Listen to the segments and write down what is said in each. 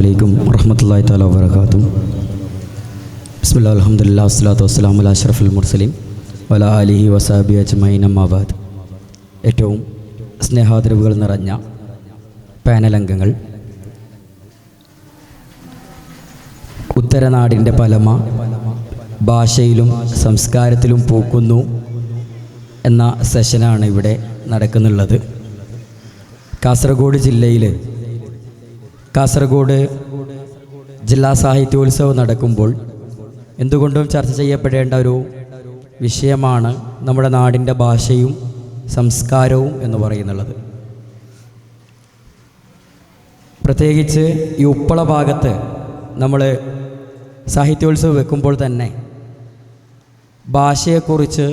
അലൈക്കും വറഹ്മത്തുള്ളാഹി തആല വബറകാതുഹു. ബിസ്മില്ലാഹിൽ അൽഹംദുലില്ലാഹി വസ്സലാത്തു വസ്സലാമു അലാ അഷ്റഫിൽ മുർസലീൻ വഅലാ ആലിഹി വസഹബിഹി അജ്മഈൻ അമ്മാ ബഅദ്. ഏറ്റവും സ്നേഹാദരവുകൾ നിറഞ്ഞ പാനൽ അംഗങ്ങൾ, ഉത്തരനാടിൻ്റെ പലമ ഭാഷയിലും സംസ്കാരത്തിലും പൂക്കുന്നു എന്ന സെഷനാണ് ഇവിടെ നടക്കുന്നുള്ളത്. കാസർഗോഡ് ജില്ലാ സാഹിത്യോത്സവം നടക്കുമ്പോൾ എന്തുകൊണ്ടും ചർച്ച ചെയ്യപ്പെടേണ്ട ഒരു വിഷയമാണ് നമ്മുടെ നാടിൻ്റെ ഭാഷയും സംസ്കാരവും എന്ന് പറയുന്നുള്ളത്. പ്രത്യേകിച്ച് ഈ ഉപ്പള ഭാഗത്ത് നമ്മൾ സാഹിത്യോത്സവം വെക്കുമ്പോൾ തന്നെ ഭാഷയെക്കുറിച്ച്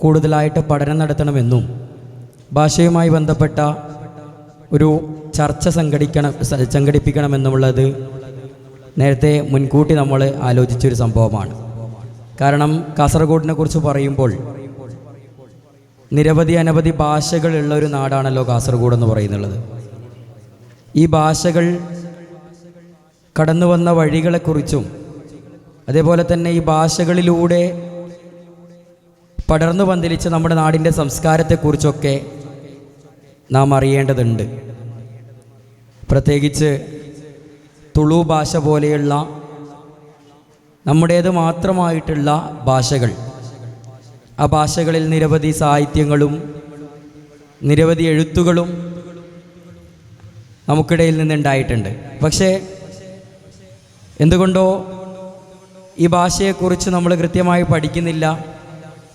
കൂടുതലായിട്ട് പഠനം നടത്തണമെന്നും ഭാഷയുമായി ബന്ധപ്പെട്ട ഒരു ചർച്ച സംഘടിപ്പിക്കണമെന്നുള്ളത് നേരത്തെ മുൻകൂട്ടി നമ്മൾ ആലോചിച്ചൊരു സംഭവമാണ്. കാരണം കാസർഗോഡിനെ കുറിച്ച് പറയുമ്പോൾ അനവധി ഭാഷകളുള്ള ഒരു നാടാണല്ലോ കാസർഗോഡ് എന്ന് പറയുന്നുള്ളത്. ഈ ഭാഷകൾ കടന്നു വന്ന വഴികളെക്കുറിച്ചും അതേപോലെ തന്നെ ഈ ഭാഷകളിലൂടെ പടർന്നു പന്തലിച്ച നമ്മുടെ നാടിൻ്റെ സംസ്കാരത്തെക്കുറിച്ചൊക്കെ നാം അറിയേണ്ടതുണ്ട്. പ്രത്യേകിച്ച് തുളു ഭാഷ പോലെയുള്ള നമ്മുടേത് മാത്രമായിട്ടുള്ള ഭാഷകൾ, ആ ഭാഷകളിൽ നിരവധി സാഹിത്യങ്ങളും നിരവധി എഴുത്തുകളും നമുക്കിടയിൽ നിന്നുണ്ടായിട്ടുണ്ട്. പക്ഷേ എന്തുകൊണ്ടോ ഈ ഭാഷയെക്കുറിച്ച് നമ്മൾ കൃത്യമായി പഠിക്കുന്നില്ല,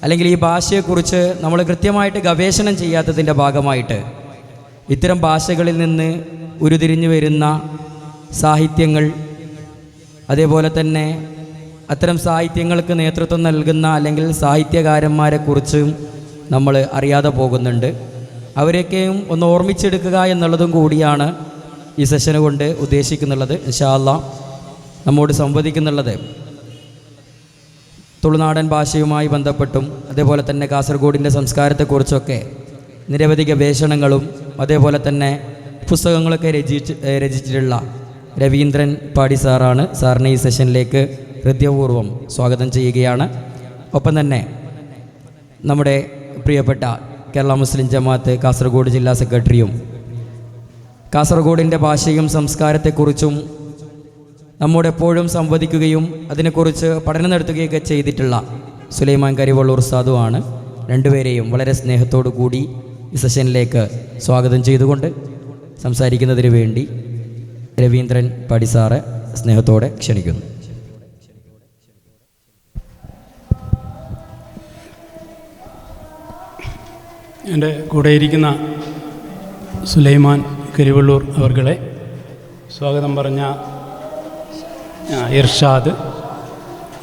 അല്ലെങ്കിൽ ഈ ഭാഷയെക്കുറിച്ച് നമ്മൾ കൃത്യമായിട്ട് ഗവേഷണം ചെയ്യാത്തതിൻ്റെ ഭാഗമായിട്ട് ഇത്തരം ഭാഷകളിൽ നിന്ന് ഉരുതിരിഞ്ഞു വരുന്ന സാഹിത്യങ്ങൾ, അതേപോലെ തന്നെ അത്തരം സാഹിത്യങ്ങൾക്ക് നേതൃത്വം നൽകുന്ന അല്ലെങ്കിൽ സാഹിത്യകാരന്മാരെക്കുറിച്ചും നമ്മൾ അറിയാതെ പോകുന്നുണ്ട്. അവരെയൊക്കെയും ഒന്ന് ഓർമ്മിച്ചെടുക്കുക എന്നുള്ളതും കൂടിയാണ് ഈ സെഷന് കൊണ്ട് ഉദ്ദേശിക്കുന്നുള്ളത്. ഇൻഷാ അല്ലാഹ് നമ്മോട് സംവദിക്കുന്നുള്ളത് തുളുനാടൻ ഭാഷയുമായി ബന്ധപ്പെട്ടും അതേപോലെ തന്നെ കാസർഗോഡിൻ്റെ സംസ്കാരത്തെക്കുറിച്ചൊക്കെ നിരവധി ഗവേഷണങ്ങളും അതേപോലെ തന്നെ പുസ്തകങ്ങളൊക്കെ രചിച്ചിട്ടുള്ള രവീന്ദ്രൻ പാടി സാറാണ്. സാറിനെ ഈ സെഷനിലേക്ക് ഹൃദയപൂർവ്വം സ്വാഗതം ചെയ്യുകയാണ്. ഒപ്പം തന്നെ നമ്മുടെ പ്രിയപ്പെട്ട കേരള മുസ്ലിം ജമാഅത്ത് കാസർഗോഡ് ജില്ലാ സെക്രട്ടറിയും കാസർഗോഡിൻ്റെ ഭാഷയും സംസ്കാരത്തെക്കുറിച്ചും നമ്മോടെപ്പോഴും സംവദിക്കുകയും അതിനെക്കുറിച്ച് പഠനം നടത്തുകയൊക്കെ ചെയ്തിട്ടുള്ള സുലൈമാൻ കരിവള്ളൂർ ഉസ്താദുമാണ്. രണ്ടുപേരെയും വളരെ സ്നേഹത്തോടു കൂടി ഈ സെഷനിലേക്ക് സ്വാഗതം ചെയ്തുകൊണ്ട് സംസാരിക്കുന്നതിന് വേണ്ടി രവീന്ദ്രൻ പാടി സാറെ സ്നേഹത്തോടെ ക്ഷണിക്കുന്നു. എൻ്റെ കൂടെ ഇരിക്കുന്ന സുലൈമാൻ കരിവള്ളൂർ അവർകളെ, സ്വാഗതം പറഞ്ഞ ഇർഷാദ്,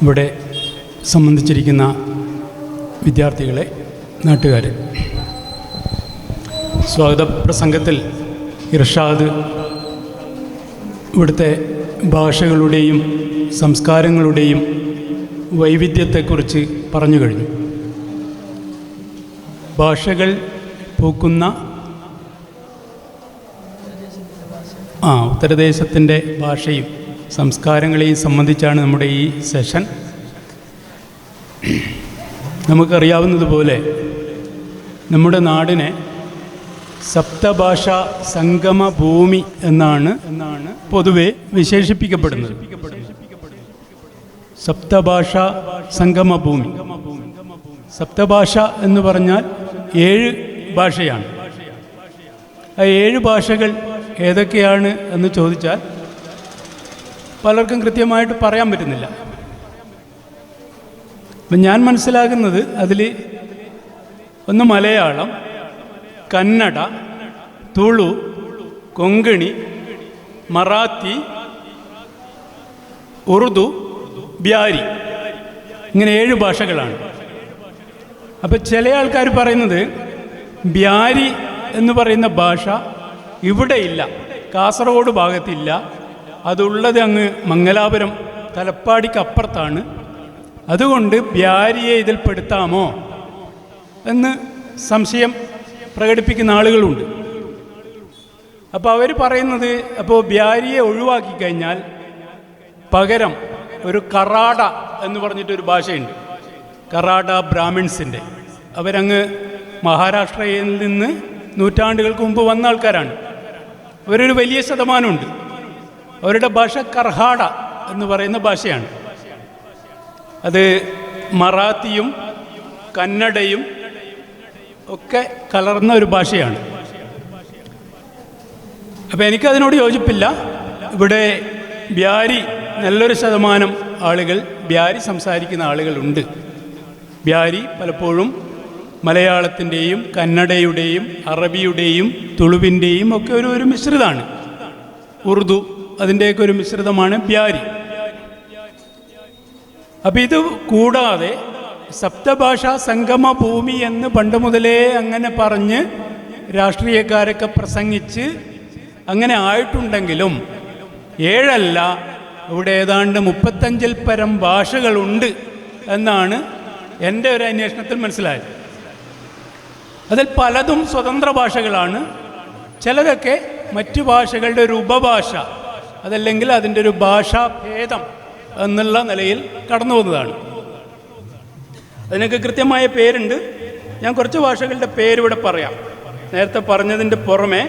ഇവിടെ സംബന്ധിച്ചിരിക്കുന്ന വിദ്യാർത്ഥികളെ, നാട്ടുകാരെ, സ്വാഗത പ്രസംഗത്തിൽ ഇർഷാദ് ഇവിടുത്തെ ഭാഷകളുടെയും സംസ്കാരങ്ങളുടെയും വൈവിധ്യത്തെക്കുറിച്ച് പറഞ്ഞു കഴിഞ്ഞു. ഭാഷകൾ പൂക്കുന്ന ഉത്തരദേശത്തിൻ്റെ ഭാഷയും സംസ്കാരങ്ങളെയും സംബന്ധിച്ചാണ് നമ്മുടെ ഈ സെഷൻ. നമുക്കറിയാവുന്നതുപോലെ നമ്മുടെ നാടിനെ സപ്തഭാഷാ സംഗമ ഭൂമി എന്നാണ് പൊതുവെ വിശേഷിപ്പിക്കപ്പെടുന്നത്. സപ്തഭാഷാ സംഗമ ഭൂമി. സപ്തഭാഷ എന്ന് പറഞ്ഞാൽ 7 ഭാഷയാണ്. ആ 7 ഭാഷകൾ ഏതൊക്കെയാണ് എന്ന് ചോദിച്ചാൽ പലർക്കും കൃത്യമായിട്ട് പറയാൻ പറ്റുന്നില്ല. അപ്പം ഞാൻ മനസ്സിലാക്കുന്നത് അതിൽ ഒന്ന് മലയാളം, കന്നഡ, തുളു, കൊങ്കണി, മറാത്തി, ഉറുദു, ബ്യാരി, ഇങ്ങനെ 7 ഭാഷകളാണ്. അപ്പം ചില ആൾക്കാർ പറയുന്നത് ബ്യാരി എന്ന് പറയുന്ന ഭാഷ ഇവിടെയില്ല, കാസർഗോഡ് ഭാഗത്തില്ല, അതുള്ളത് അങ്ങ് മംഗലാപുരം തലപ്പാടിക്കപ്പുറത്താണ്, അതുകൊണ്ട് ബ്യാരിയെ ഇതിൽ പെടുത്താമോ എന്ന് സംശയം പ്രകടിപ്പിക്കുന്ന ആളുകളുണ്ട്. അപ്പോൾ അവർ പറയുന്നത്, അപ്പോൾ ബ്യാരിയെ ഒഴിവാക്കി കഴിഞ്ഞാൽ പകരം ഒരു കറാഡ എന്ന് പറഞ്ഞിട്ടൊരു ഭാഷയുണ്ട്, കറാഡ ബ്രാഹ്മിൺസിൻ്റെ. അവരങ്ങ് മഹാരാഷ്ട്രയിൽ നിന്ന് നൂറ്റാണ്ടുകൾക്ക് മുമ്പ് വന്ന ആൾക്കാരാണ്. അവരൊരു വലിയ ശതമാനമുണ്ട്. അവരുടെ ഭാഷ കർഹാഡ എന്ന് പറയുന്ന ഭാഷയാണ്. അത് മറാത്തിയും കന്നഡയും ഒക്കെ കലർന്ന ഒരു ഭാഷയാണ്. അപ്പോൾ എനിക്കതിനോട് യോജിപ്പില്ല. ഇവിടെ ബ്യാരി നല്ലൊരു ശതമാനം ആളുകൾ ബ്യാരി സംസാരിക്കുന്ന ആളുകളുണ്ട്. ബ്യാരി പലപ്പോഴും മലയാളത്തിൻ്റെയും കന്നഡയുടെയും അറബിയുടെയും തുളുവിൻ്റെയും ഒക്കെ ഒരു മിശ്രിതമാണ്. ഉറുദു അതിൻ്റെയൊക്കെ ഒരു മിശ്രിതമാണ് ബ്യാരി. അപ്പം ഇത് കൂടാതെ സപ്തഭാഷാ സംഗമ ഭൂമി എന്ന് പണ്ട് മുതലേ അങ്ങനെ പറഞ്ഞ് രാഷ്ട്രീയക്കാരൊക്കെ പ്രസംഗിച്ച് അങ്ങനെ ആയിട്ടുണ്ടെങ്കിലും 7 അല്ല, ഇവിടെ ഏതാണ്ട് 35-ൽ പരം ഭാഷകളുണ്ട് എന്നാണ് എൻ്റെ ഒരു അന്വേഷണത്തിൽ മനസ്സിലായത്. അതിൽ പലതും സ്വതന്ത്ര ഭാഷകളാണ്. ചിലതൊക്കെ മറ്റു ഭാഷകളുടെ ഒരു ഉപഭാഷ, അതല്ലെങ്കിൽ അതിൻ്റെ ഒരു ഭാഷാഭേദം എന്നുള്ള നിലയിൽ കടന്നു പോകുന്നതാണ്. അതിനൊക്കെ കൃത്യമായ പേരുണ്ട്. ഞാൻ കുറച്ച് ഭാഷകളുടെ പേരിവിടെ പറയാം. നേരത്തെ പറഞ്ഞതിൻ്റെ പുറമെ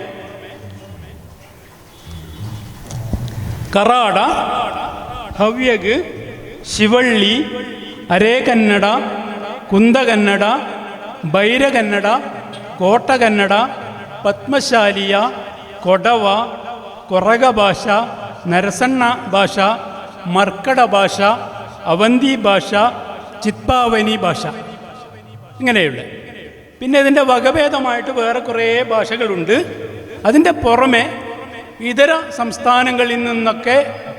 കറാഡ, ഹവ്യക്, ശിവള്ളി, അരേ കന്നഡ, കുന്ദകന്നഡ, ബൈരകന്നഡ, കോട്ടകന്നഡ, പത്മശാലിയ, കൊടവ, കൊറക ഭാഷ, നരസണ്ണ ഭാഷ, മർക്കട ഭാഷ, അവന്തി ഭാഷ, ചിത്പാവനി ഭാഷ, ഇങ്ങനെയുള്ള. പിന്നെ ഇതിൻ്റെ വകഭേദമായിട്ട് വേറെ കുറേ ഭാഷകളുണ്ട്. അതിൻ്റെ പുറമെ ഇതര സംസ്ഥാനങ്ങളിൽ നിന്നൊക്കെ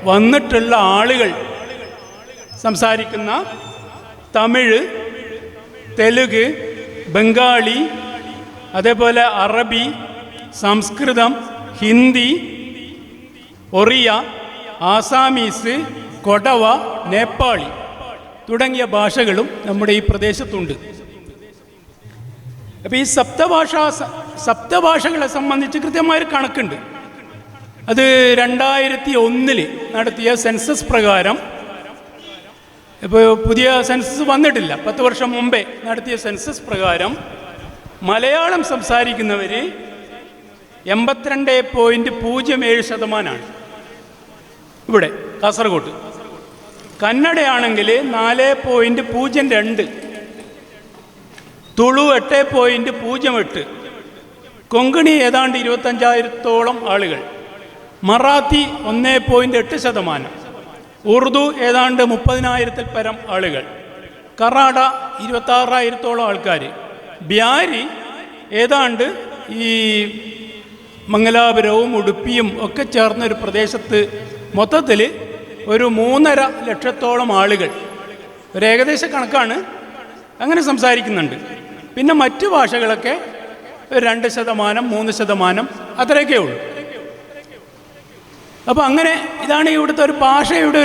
വന്നിട്ടുള്ള ആളുകൾ സംസാരിക്കുന്ന തമിഴ്, തെലുങ്ക്, ബംഗാളി, അതേപോലെ അറബി, സംസ്കൃതം, ഹിന്ദി, ഒറിയ, ആസാമീസ്, കൊടവ, നേപ്പാളി തുടങ്ങിയ ഭാഷകളും നമ്മുടെ ഈ പ്രദേശത്തുണ്ട്. അപ്പോൾ ഈ സപ്തഭാഷകളെ സംബന്ധിച്ച് കൃത്യമായൊരു കണക്കുണ്ട്. അത് 2001 നടത്തിയ സെൻസസ് പ്രകാരം, ഇപ്പോൾ പുതിയ സെൻസസ് വന്നിട്ടില്ല, 10 വർഷം മുമ്പേ നടത്തിയ സെൻസസ് പ്രകാരം മലയാളം സംസാരിക്കുന്നവർ 82.07% ഇവിടെ കാസർഗോഡ്. കന്നഡയാണെങ്കിൽ 4.02, തുളു 8.08, കൊങ്കണി ഏതാണ്ട് 25,000-ഓളം ആളുകൾ, മറാത്തി 1.8%, ഉറുദു ഏതാണ്ട് 30,000-ൽ പരം ആളുകൾ, കറാഡ 26,000-ഓളം ആൾക്കാർ, ബ്യാരി ഏതാണ്ട് ഈ മംഗലാപുരവും ഉടുപ്പിയും ഒക്കെ ചേർന്നൊരു പ്രദേശത്ത് മൊത്തത്തിൽ ഒരു 3.5 ലക്ഷത്തോളം ആളുകൾ, ഒരു ഏകദേശ കണക്കാണ്, അങ്ങനെ സംസാരിക്കുന്നുണ്ട്. പിന്നെ മറ്റു ഭാഷകളൊക്കെ 2%, 3% അത്രയൊക്കെ ഉള്ളൂ. അപ്പോൾ അങ്ങനെ ഇതാണ് ഇവിടുത്തെ ഒരു ഭാഷയുടെ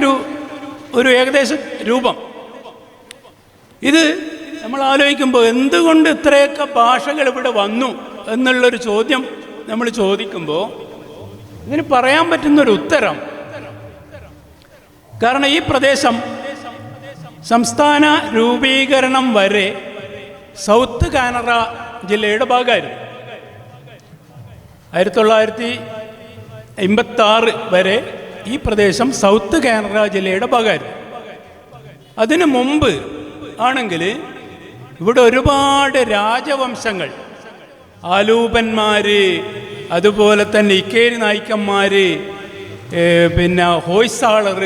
ഒരു ഏകദേശ രൂപം. ഇത് നമ്മൾ ആലോചിക്കുമ്പോൾ എന്തുകൊണ്ട് ഇത്രയൊക്കെ ഭാഷകൾ ഇവിടെ വന്നു എന്നുള്ളൊരു ചോദ്യം നമ്മൾ ചോദിക്കുമ്പോൾ ഇതിന് പറയാൻ പറ്റുന്നൊരു ഉത്തരം, കാരണം ഈ പ്രദേശം സംസ്ഥാന രൂപീകരണം വരെ സൗത്ത് കാനറ ജില്ലയുടെ ഭാഗമായിരുന്നു. 1956 വരെ ഈ പ്രദേശം സൗത്ത് കാനറ ജില്ലയുടെ ഭാഗമായിരുന്നു. അതിനു മുമ്പ് ആണെങ്കിൽ ഇവിടെ ഒരുപാട് രാജവംശങ്ങൾ, ആലൂപന്മാർ, അതുപോലെ തന്നെ ഇക്കേരി നായ്ക്കന്മാർ, പിന്നെ ഹോയ്സാളർ,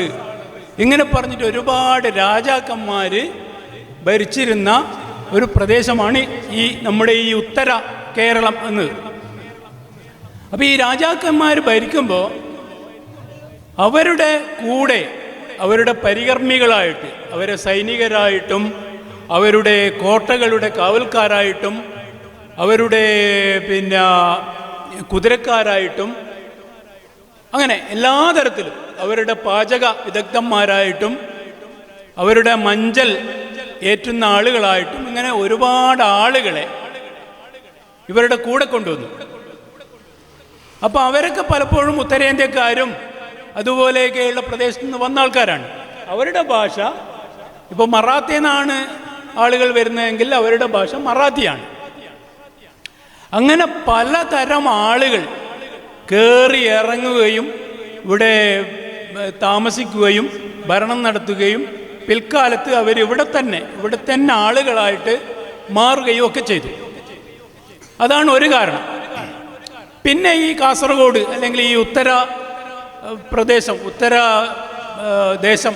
ഇങ്ങനെ പറഞ്ഞിട്ട് ഒരുപാട് രാജാക്കന്മാർ ഭരിച്ചിരുന്ന ഒരു പ്രദേശമാണ് ഈ നമ്മുടെ ഈ ഉത്തര കേരളം എന്നത്. അപ്പോൾ ഈ രാജാക്കന്മാർ ഭരിക്കുമ്പോൾ അവരുടെ കൂടെ അവരുടെ പരികർമ്മികളായിട്ട്, അവരെ സൈനികരായിട്ടും അവരുടെ കോട്ടകളുടെ കാവൽക്കാരായിട്ടും അവരുടെ പിന്നെ കുതിരക്കാരായിട്ടും അങ്ങനെ എല്ലാ തരത്തിലും അവരുടെ പാചക വിദഗ്ധന്മാരായിട്ടും അവരുടെ മഞ്ചൽ ഏറ്റുന്ന ആളുകളായിട്ടും ഇങ്ങനെ ഒരുപാട് ആളുകളെ ഇവരുടെ കൂടെ കൊണ്ടുവന്നു. അപ്പോൾ അവരൊക്കെ പലപ്പോഴും ഉത്തരേന്ത്യക്കാരും അതുപോലെയൊക്കെയുള്ള പ്രദേശത്ത് നിന്ന് വന്ന ആൾക്കാരാണ്. അവരുടെ ഭാഷ ഇപ്പോൾ മറാത്തി എന്നാണ് ആളുകൾ വരുന്നതെങ്കിൽ അവരുടെ ഭാഷ മറാത്തിയാണ്. അങ്ങനെ പലതരം ആളുകൾ കയറി ഇറങ്ങുകയും ഇവിടെ താമസിക്കുകയും ഭരണം നടത്തുകയും പിൽക്കാലത്ത് അവരിവിടെ തന്നെ ആളുകളായിട്ട് മാറുകയും ഒക്കെ ചെയ്തു. അതാണ് ഒരു കാരണം. പിന്നെ ഈ കാസർഗോഡ് അല്ലെങ്കിൽ ഈ ഉത്തര ദേശം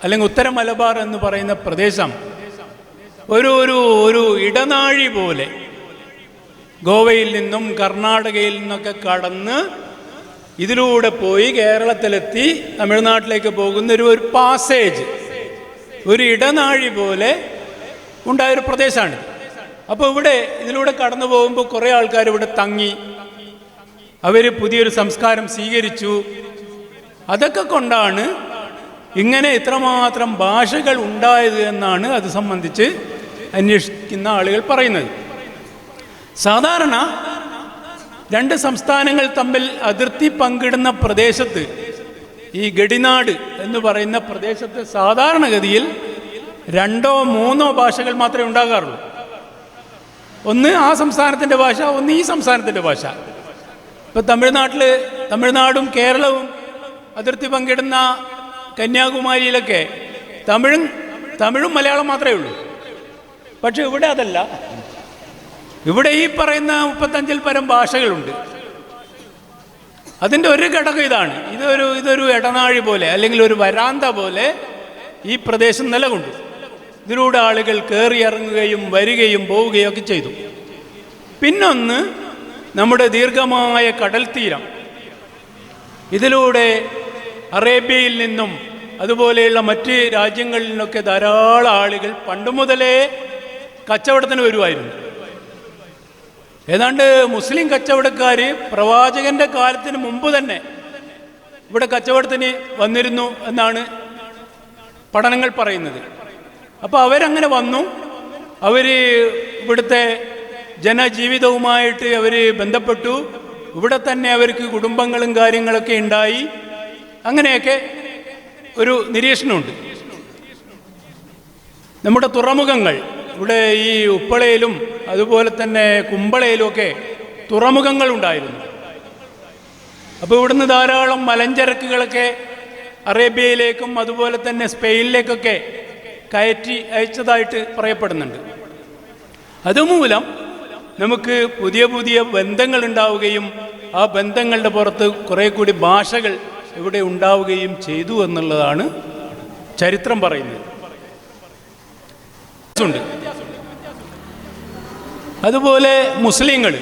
അല്ലെങ്കിൽ ഉത്തര മലബാർ എന്ന് പറയുന്ന പ്രദേശം ഒരു ഇടനാഴി പോലെ ഗോവയിൽ നിന്നും കർണാടകയിൽ നിന്നൊക്കെ കടന്ന് ഇതിലൂടെ പോയി കേരളത്തിലെത്തി തമിഴ്നാട്ടിലേക്ക് പോകുന്ന ഒരു പാസേജ്, ഒരു ഇടനാഴി പോലെ ഉണ്ടായൊരു പ്രദേശമാണ്. അപ്പോൾ ഇതിലൂടെ കടന്നു പോകുമ്പോൾ കുറേ ആൾക്കാർ ഇവിടെ തങ്ങി, അവർ പുതിയൊരു സംസ്കാരം സ്വീകരിച്ചു. അതൊക്കെ കൊണ്ടാണ് ഇങ്ങനെ ഇത്രമാത്രം ഭാഷകൾ ഉണ്ടായത് എന്നാണ് അത് സംബന്ധിച്ച് അന്വേഷിക്കുന്ന ആളുകൾ പറയുന്നത്. സാധാരണ രണ്ട് സംസ്ഥാനങ്ങൾ തമ്മിൽ അതിർത്തി പങ്കിടുന്ന പ്രദേശത്ത്, ഈ ഗഡിനാട് എന്ന് പറയുന്ന പ്രദേശത്ത് സാധാരണഗതിയിൽ 2-3 ഭാഷകൾ മാത്രമേ ഉണ്ടാകാറുള്ളൂ. ഒന്ന് ആ സംസ്ഥാനത്തിൻ്റെ ഭാഷ, ഒന്ന് ഈ സംസ്ഥാനത്തിൻ്റെ ഭാഷ. ഇപ്പോൾ തമിഴ്നാടും കേരളവും അതിർത്തി പങ്കിടുന്ന കന്യാകുമാരിയിലൊക്കെ തമിഴും മലയാളം മാത്രമേ ഉള്ളൂ. പക്ഷെ ഇവിടെ അതല്ല. ഇവിടെ ഈ പറയുന്ന 35-ൽ പരം ഭാഷകളുണ്ട്. അതിൻ്റെ ഒരു ഘടകം ഇതാണ്. ഇതൊരു ഇടനാഴി പോലെ അല്ലെങ്കിൽ ഒരു വരാന്ത പോലെ ഈ പ്രദേശം നിലകൊണ്ടു. ഇതിലൂടെ ആളുകൾ കയറി ഇറങ്ങുകയും വരികയും പോവുകയും ഒക്കെ ചെയ്തു. പിന്നൊന്ന് നമ്മുടെ ദീർഘമായ കടൽ തീരം. ഇതിലൂടെ അറേബ്യയിൽ നിന്നും അതുപോലെയുള്ള മറ്റ് രാജ്യങ്ങളിൽ നിന്നൊക്കെ ധാരാളം ആളുകൾ പണ്ട് മുതലേ കച്ചവടത്തിന് വരുമായിരുന്നു. ഏതാണ്ട് മുസ്ലിം കച്ചവടക്കാർ പ്രവാചകന്റെ കാലത്തിന് മുമ്പ് തന്നെ ഇവിടെ കച്ചവടത്തിന് വന്നിരുന്നു എന്നാണ് പഠനങ്ങൾ പറയുന്നത്. അപ്പോൾ അവരങ്ങനെ വന്നു. അവർ ഇവിടുത്തെ ജനജീവിതവുമായിട്ട് അവർ ബന്ധപ്പെട്ടു. ഇവിടെ തന്നെ അവർക്ക് കുടുംബങ്ങളും കാര്യങ്ങളൊക്കെ ഉണ്ടായി. അങ്ങനെയൊക്കെ ഒരു നിരീക്ഷണമുണ്ട്. നമ്മുടെ തുറമുഖങ്ങൾ ഇവിടെ ഈ ഉപ്പളയിലും അതുപോലെ തന്നെ കുമ്പളയിലും ഒക്കെ തുറമുഖങ്ങൾ ഉണ്ടായിരുന്നു. അപ്പോൾ ഇവിടുന്ന് ധാരാളം മലഞ്ചരക്കുകളൊക്കെ അറേബ്യയിലേക്കും അതുപോലെ തന്നെ സ്പെയിനിലേക്കൊക്കെ കയറ്റി അയച്ചതായിട്ട് പറയപ്പെടുന്നുണ്ട്. അതുമൂലം നമുക്ക് പുതിയ പുതിയ ബന്ധങ്ങൾ ഉണ്ടാവുകയും ആ ബന്ധങ്ങളുടെ പുറത്ത് കുറേ കൂടി ഭാഷകൾ ഇവിടെ ഉണ്ടാവുകയും ചെയ്തു എന്നുള്ളതാണ് ചരിത്രം പറയുന്നത്. അതുപോലെ മുസ്ലിങ്ങൾ,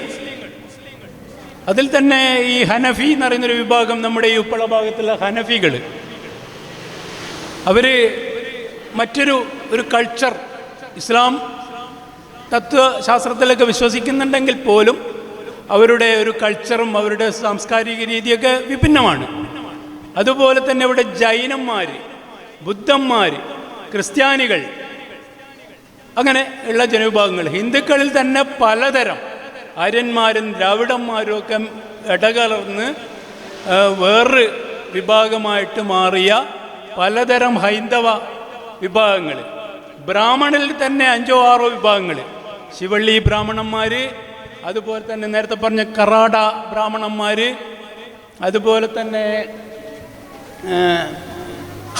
അതിൽ തന്നെ ഈ ഹനഫി എന്ന് പറയുന്നൊരു വിഭാഗം, നമ്മുടെ ഈ ഉപ്പള ഭാഗത്തുള്ള ഹനഫികൾ, അവർ മറ്റൊരു കൾച്ചർ, ഇസ്ലാം തത്വശാസ്ത്രത്തിലൊക്കെ വിശ്വസിക്കുന്നുണ്ടെങ്കിൽ പോലും അവരുടെ ഒരു കൾച്ചറും അവരുടെ സാംസ്കാരിക രീതിയൊക്കെ വിഭിന്നമാണ്. അതുപോലെ തന്നെ ഇവിടെ ജൈനന്മാർ, ബുദ്ധന്മാർ, ക്രിസ്ത്യാനികൾ, അങ്ങനെ ഉള്ള ജനവിഭാഗങ്ങൾ, ഹിന്ദുക്കളിൽ തന്നെ പലതരം ആര്യന്മാരും ദ്രാവിഡന്മാരും ഒക്കെ ഇടകലർന്ന് വേറൊരു വിഭാഗമായിട്ട് മാറിയ പലതരം ഹൈന്ദവ വിഭാഗങ്ങൾ. ബ്രാഹ്മണിൽ തന്നെ 5-6 വിഭാഗങ്ങൾ. ശിവള്ളി ബ്രാഹ്മണന്മാർ, അതുപോലെ തന്നെ നേരത്തെ പറഞ്ഞ കറാട ബ്രാഹ്മണന്മാർ, അതുപോലെ തന്നെ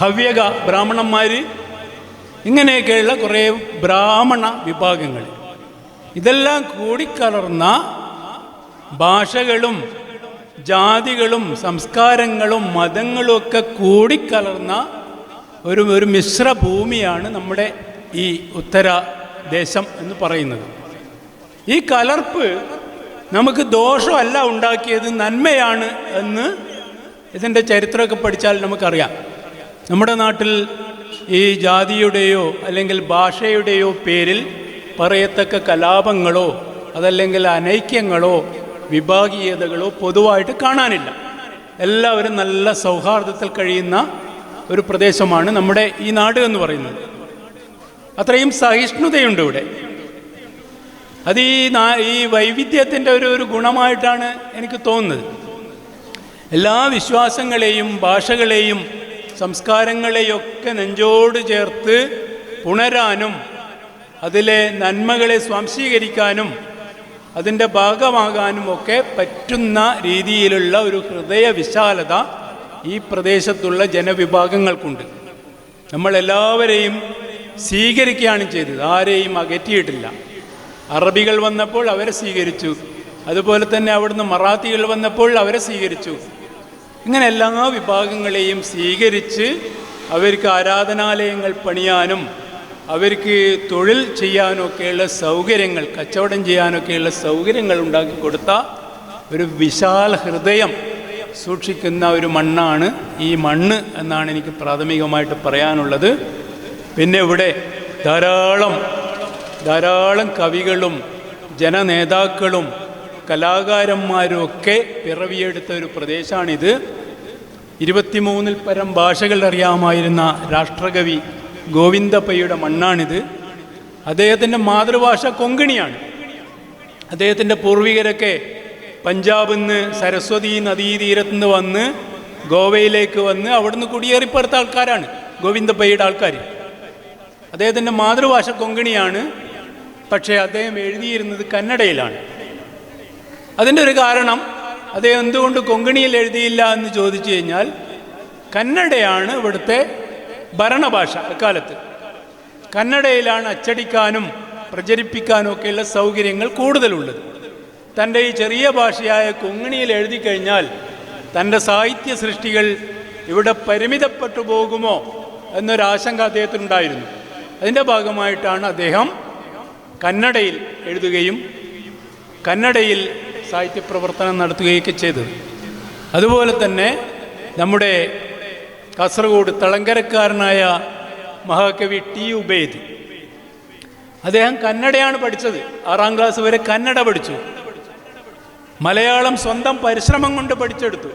ഹവ്യക ബ്രാഹ്മണന്മാർ, ഇങ്ങനെയൊക്കെയുള്ള കുറേ ബ്രാഹ്മണ വിഭാഗങ്ങൾ. ഇതെല്ലാം കൂടിക്കലർന്ന ഭാഷകളും ജാതികളും സംസ്കാരങ്ങളും മതങ്ങളും ഒക്കെ കൂടിക്കലർന്ന ഒരു മിശ്രഭൂമിയാണ് നമ്മുടെ ഈ ഉത്തരദേശം എന്ന് പറയുന്നത്. ഈ കലർപ്പ് നമുക്ക് ദോഷമല്ല ഉണ്ടാക്കിയത്, നന്മയാണ് എന്ന് ഇതിൻ്റെ ചരിത്രമൊക്കെ പഠിച്ചാൽ നമുക്കറിയാം. നമ്മുടെ നാട്ടിൽ ഈ ജാതിയുടെയോ അല്ലെങ്കിൽ ഭാഷയുടെയോ പേരിൽ പറയത്തക്ക കലാപങ്ങളോ അതല്ലെങ്കിൽ അനൈക്യങ്ങളോ വിഭാഗീയതകളോ പൊതുവായിട്ട് കാണാനില്ല. എല്ലാവരും നല്ല സൗഹാർദ്ദത്തിൽ കഴിയുന്ന ഒരു പ്രദേശമാണ് നമ്മുടെ ഈ നാട് എന്ന് പറയുന്നത്. അത്രയും സഹിഷ്ണുതയുണ്ട് ഇവിടെ. അത് ഈ വൈവിധ്യത്തിൻ്റെ ഒരു ഗുണമായിട്ടാണ് എനിക്ക് തോന്നുന്നത്. എല്ലാ വിശ്വാസങ്ങളെയും ഭാഷകളെയും സംസ്കാരങ്ങളെയൊക്കെ നെഞ്ചോട് ചേർത്ത് പുണരാനും അതിലെ നന്മകളെ സ്വാംശീകരിക്കാനും അതിൻ്റെ ഭാഗമാകാനും ഒക്കെ പറ്റുന്ന രീതിയിലുള്ള ഒരു ഹൃദയ വിശാലത ഈ പ്രദേശത്തുള്ള ജനവിഭാഗങ്ങൾക്കുണ്ട്. നമ്മളെല്ലാവരെയും സ്വീകരിക്കുകയാണ് ചെയ്തത്, ആരെയും അകറ്റിയിട്ടില്ല. അറബികൾ വന്നപ്പോൾ അവരെ സ്വീകരിച്ചു, അതുപോലെ തന്നെ അവിടുന്ന് മറാത്തികൾ വന്നപ്പോൾ അവരെ സ്വീകരിച്ചു. ഇങ്ങനെ എല്ലാ വിഭാഗങ്ങളെയും സ്വീകരിച്ച് അവർക്ക് ആരാധനാലയങ്ങൾ പണിയാനും അവർക്ക് തൊഴിൽ ചെയ്യാനൊക്കെയുള്ള സൗകര്യങ്ങൾ, കച്ചവടം ചെയ്യാനൊക്കെയുള്ള സൗകര്യങ്ങൾ ഉണ്ടാക്കി കൊടുത്ത ഒരു വിശാല ഹൃദയം സൂക്ഷിക്കുന്ന ഒരു മണ്ണാണ് ഈ മണ്ണ് എന്നാണ് എനിക്ക് പ്രാഥമികമായിട്ട് പറയാനുള്ളത്. പിന്നെ ഇവിടെ ധാരാളം കവികളും ജനനേതാക്കളും കലാകാരന്മാരും ഒക്കെ പിറവിയെടുത്ത ഒരു പ്രദേശമാണിത്. 23 പരം ഭാഷകൾ അറിയാമായിരുന്ന രാഷ്ട്രകവി ഗോവിന്ദപ്പയ്യയുടെ മണ്ണാണിത്. അദ്ദേഹത്തിൻ്റെ മാതൃഭാഷ കൊങ്കണിയാണ്. അദ്ദേഹത്തിൻ്റെ പൂർവികരൊക്കെ പഞ്ചാബിൽ നിന്ന് സരസ്വതി നദീതീരത്തുനിന്ന് വന്ന് ഗോവയിലേക്ക് വന്ന് അവിടുന്ന് കുടിയേറിപ്പറുത്ത ആൾക്കാരാണ് ഗോവിന്ദപ്പയ്യയുടെ ആൾക്കാർ. അദ്ദേഹത്തിൻ്റെ മാതൃഭാഷ കൊങ്കണിയാണ്, പക്ഷേ അദ്ദേഹം എഴുതിയിരുന്നത് കന്നഡയിലാണ്. അതിൻ്റെ ഒരു കാരണം അദ്ദേഹം എന്തുകൊണ്ട് കൊങ്കണിയിൽ എഴുതിയില്ല എന്ന് ചോദിച്ചു കഴിഞ്ഞാൽ, കന്നഡയാണ് ഇവിടുത്തെ ഭരണഭാഷ. അക്കാലത്ത് കന്നഡയിലാണ് അച്ചടിക്കാനും പ്രചരിപ്പിക്കാനും ഒക്കെയുള്ള സൗകര്യങ്ങൾ കൂടുതലുള്ളത്. തൻ്റെ ഈ ചെറിയ ഭാഷയായ കൊങ്കണിയിൽ എഴുതി കഴിഞ്ഞാൽ തൻ്റെ സാഹിത്യ സൃഷ്ടികൾ ഇവിടെ പരിമിതപ്പെട്ടു പോകുമോ എന്നൊരാശങ്ക അദ്ദേഹത്തിനുണ്ടായിരുന്നു. അതിൻ്റെ ഭാഗമായിട്ടാണ് അദ്ദേഹം കന്നഡയിൽ എഴുതുകയും കന്നഡയിൽ സാഹിത്യ പ്രവർത്തനം നടത്തുകയൊക്കെ ചെയ്തത്. അതുപോലെ തന്നെ നമ്മുടെ കാസർഗോഡ് തളങ്കരക്കാരനായ മഹാകവി ടി ഉബൈദ്, അദ്ദേഹം കന്നഡയാണ് പഠിച്ചത്. 6ാം ക്ലാസ് വരെ കന്നഡ പഠിച്ചു. മലയാളം സ്വന്തം പരിശ്രമം കൊണ്ട് പഠിച്ചെടുത്തു.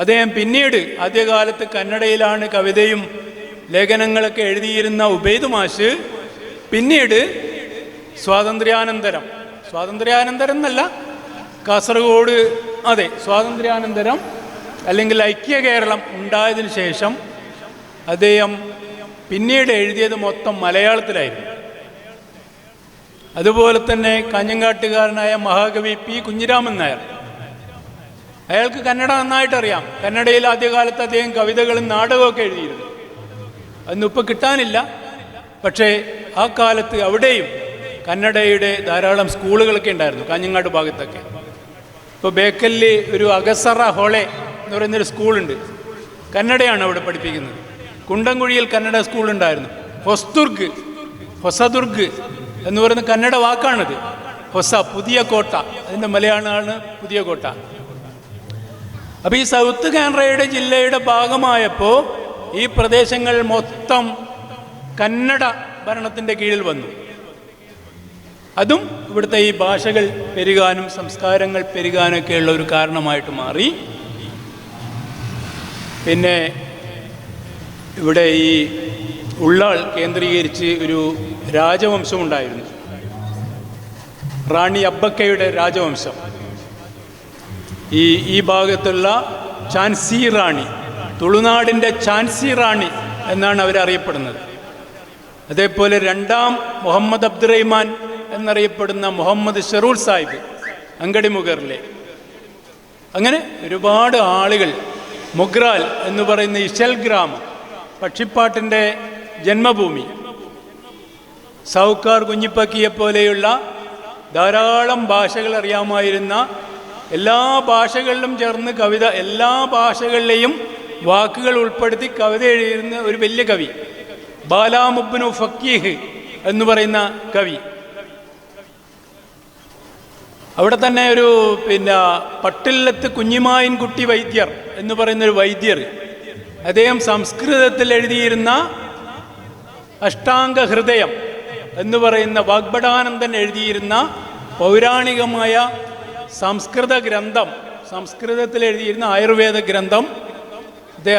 അദ്ദേഹം പിന്നീട് ആദ്യകാലത്ത് കന്നഡയിലാണ് കവിതയും ലേഖനങ്ങളൊക്കെ എഴുതിയിരുന്ന ഉബൈദ് മാഷ് പിന്നീട് സ്വാതന്ത്ര്യാനന്തരം എന്നല്ല, കാസർഗോഡ് സ്വാതന്ത്ര്യാനന്തരം അല്ലെങ്കിൽ ഐക്യ കേരളം ഉണ്ടായതിനു ശേഷം അദ്ദേഹം പിന്നീട് എഴുതിയത് മൊത്തം മലയാളത്തിലായിരുന്നു. അതുപോലെ തന്നെ കാഞ്ഞങ്ങാട്ടുകാരനായ മഹാകവി പി കുഞ്ഞിരാമൻ നായർ, അയാൾക്ക് കന്നഡ നന്നായിട്ടറിയാം. കന്നഡയിൽ ആദ്യകാലത്ത് അദ്ദേഹം കവിതകളും നാടകമൊക്കെ എഴുതിയിരുന്നു. അതൊന്നിപ്പോൾ കിട്ടാനില്ല. പക്ഷേ ആ കാലത്ത് അവിടെയും കന്നഡയുടെ ധാരാളം സ്കൂളുകളൊക്കെ ഉണ്ടായിരുന്നു, കാഞ്ഞങ്ങാട് ഭാഗത്തൊക്കെ. ഇപ്പോൾ ബേക്കലിൽ ഒരു അഗസറ ഹോളെ എന്ന് പറയുന്നൊരു സ്കൂളുണ്ട്, കന്നഡയാണ് അവിടെ പഠിപ്പിക്കുന്നത്. കുണ്ടംകുഴിയിൽ കന്നഡ സ്കൂളുണ്ടായിരുന്നു. ഹൊസദുർഗ് എന്ന് പറയുന്ന കന്നഡ വാക്കാണിത്. പുതിയ കോട്ട, അതിൻ്റെ മലയാളമാണ് പുതിയ കോട്ട. അപ്പോൾ ഈ സൗത്ത് കാനറയുടെ ജില്ലയുടെ ഭാഗമായപ്പോൾ ഈ പ്രദേശങ്ങൾ മൊത്തം കന്നഡ ഭരണത്തിൻ്റെ കീഴിൽ വന്നു. അതും ഇവിടുത്തെ ഈ ഭാഷകൾ പെരുകാനും സംസ്കാരങ്ങൾ പെരുകാനൊക്കെയുള്ള ഒരു കാരണമായിട്ട് മാറി. പിന്നെ ഇവിടെ ഈ ഉള്ളാൾ കേന്ദ്രീകരിച്ച് ഒരു രാജവംശമുണ്ടായിരുന്നു, റാണി അബ്ബക്കയുടെ രാജവംശം. ഈ ഭാഗത്തുള്ള ഝാൻസി റാണി, തുളുനാടിൻ്റെ ഝാൻസി റാണി എന്നാണ് അവരറിയപ്പെടുന്നത്. അതേപോലെ 2ാം മുഹമ്മദ് അബ്ദുറഹിമാൻ എന്നറിയപ്പെടുന്ന മുഹമ്മദ് ഷെറൂൾ സാഹിബ് അങ്കടിമുഗറിലെ. അങ്ങനെ ഒരുപാട് ആളുകൾ. മുഗ്രാൽ എന്ന് പറയുന്ന ഇശൽ ഗ്രാമം, പക്ഷിപ്പാട്ടിൻ്റെ ജന്മഭൂമി. സൗക്കാർ കുഞ്ഞിപ്പക്കിയെ പോലെയുള്ള ധാരാളം ഭാഷകൾ അറിയാമായിരുന്ന, എല്ലാ ഭാഷകളിലും ചേർന്ന് കവിത, എല്ലാ ഭാഷകളിലെയും വാക്കുകൾ ഉൾപ്പെടുത്തി കവിത എഴുതുന്ന ഒരു വലിയ കവി ബാലാമുബ്നു ഫക്കീഹ് എന്ന് പറയുന്ന കവി. അവിടെ തന്നെ ഒരു പട്ടില്ലത്ത് കുഞ്ഞിമായിൻ കുട്ടി വൈദ്യർ എന്ന് പറയുന്നൊരു വൈദ്യർ, അദ്ദേഹം സംസ്കൃതത്തിൽ എഴുതിയിരുന്ന അഷ്ടാംഗ ഹൃദയം എന്ന് പറയുന്ന വാഗ്ഭടാനന്ദൻ എഴുതിയിരുന്ന പൗരാണികമായ സംസ്കൃത ഗ്രന്ഥം, സംസ്കൃതത്തിൽ എഴുതിയിരുന്ന ആയുർവേദ ഗ്രന്ഥം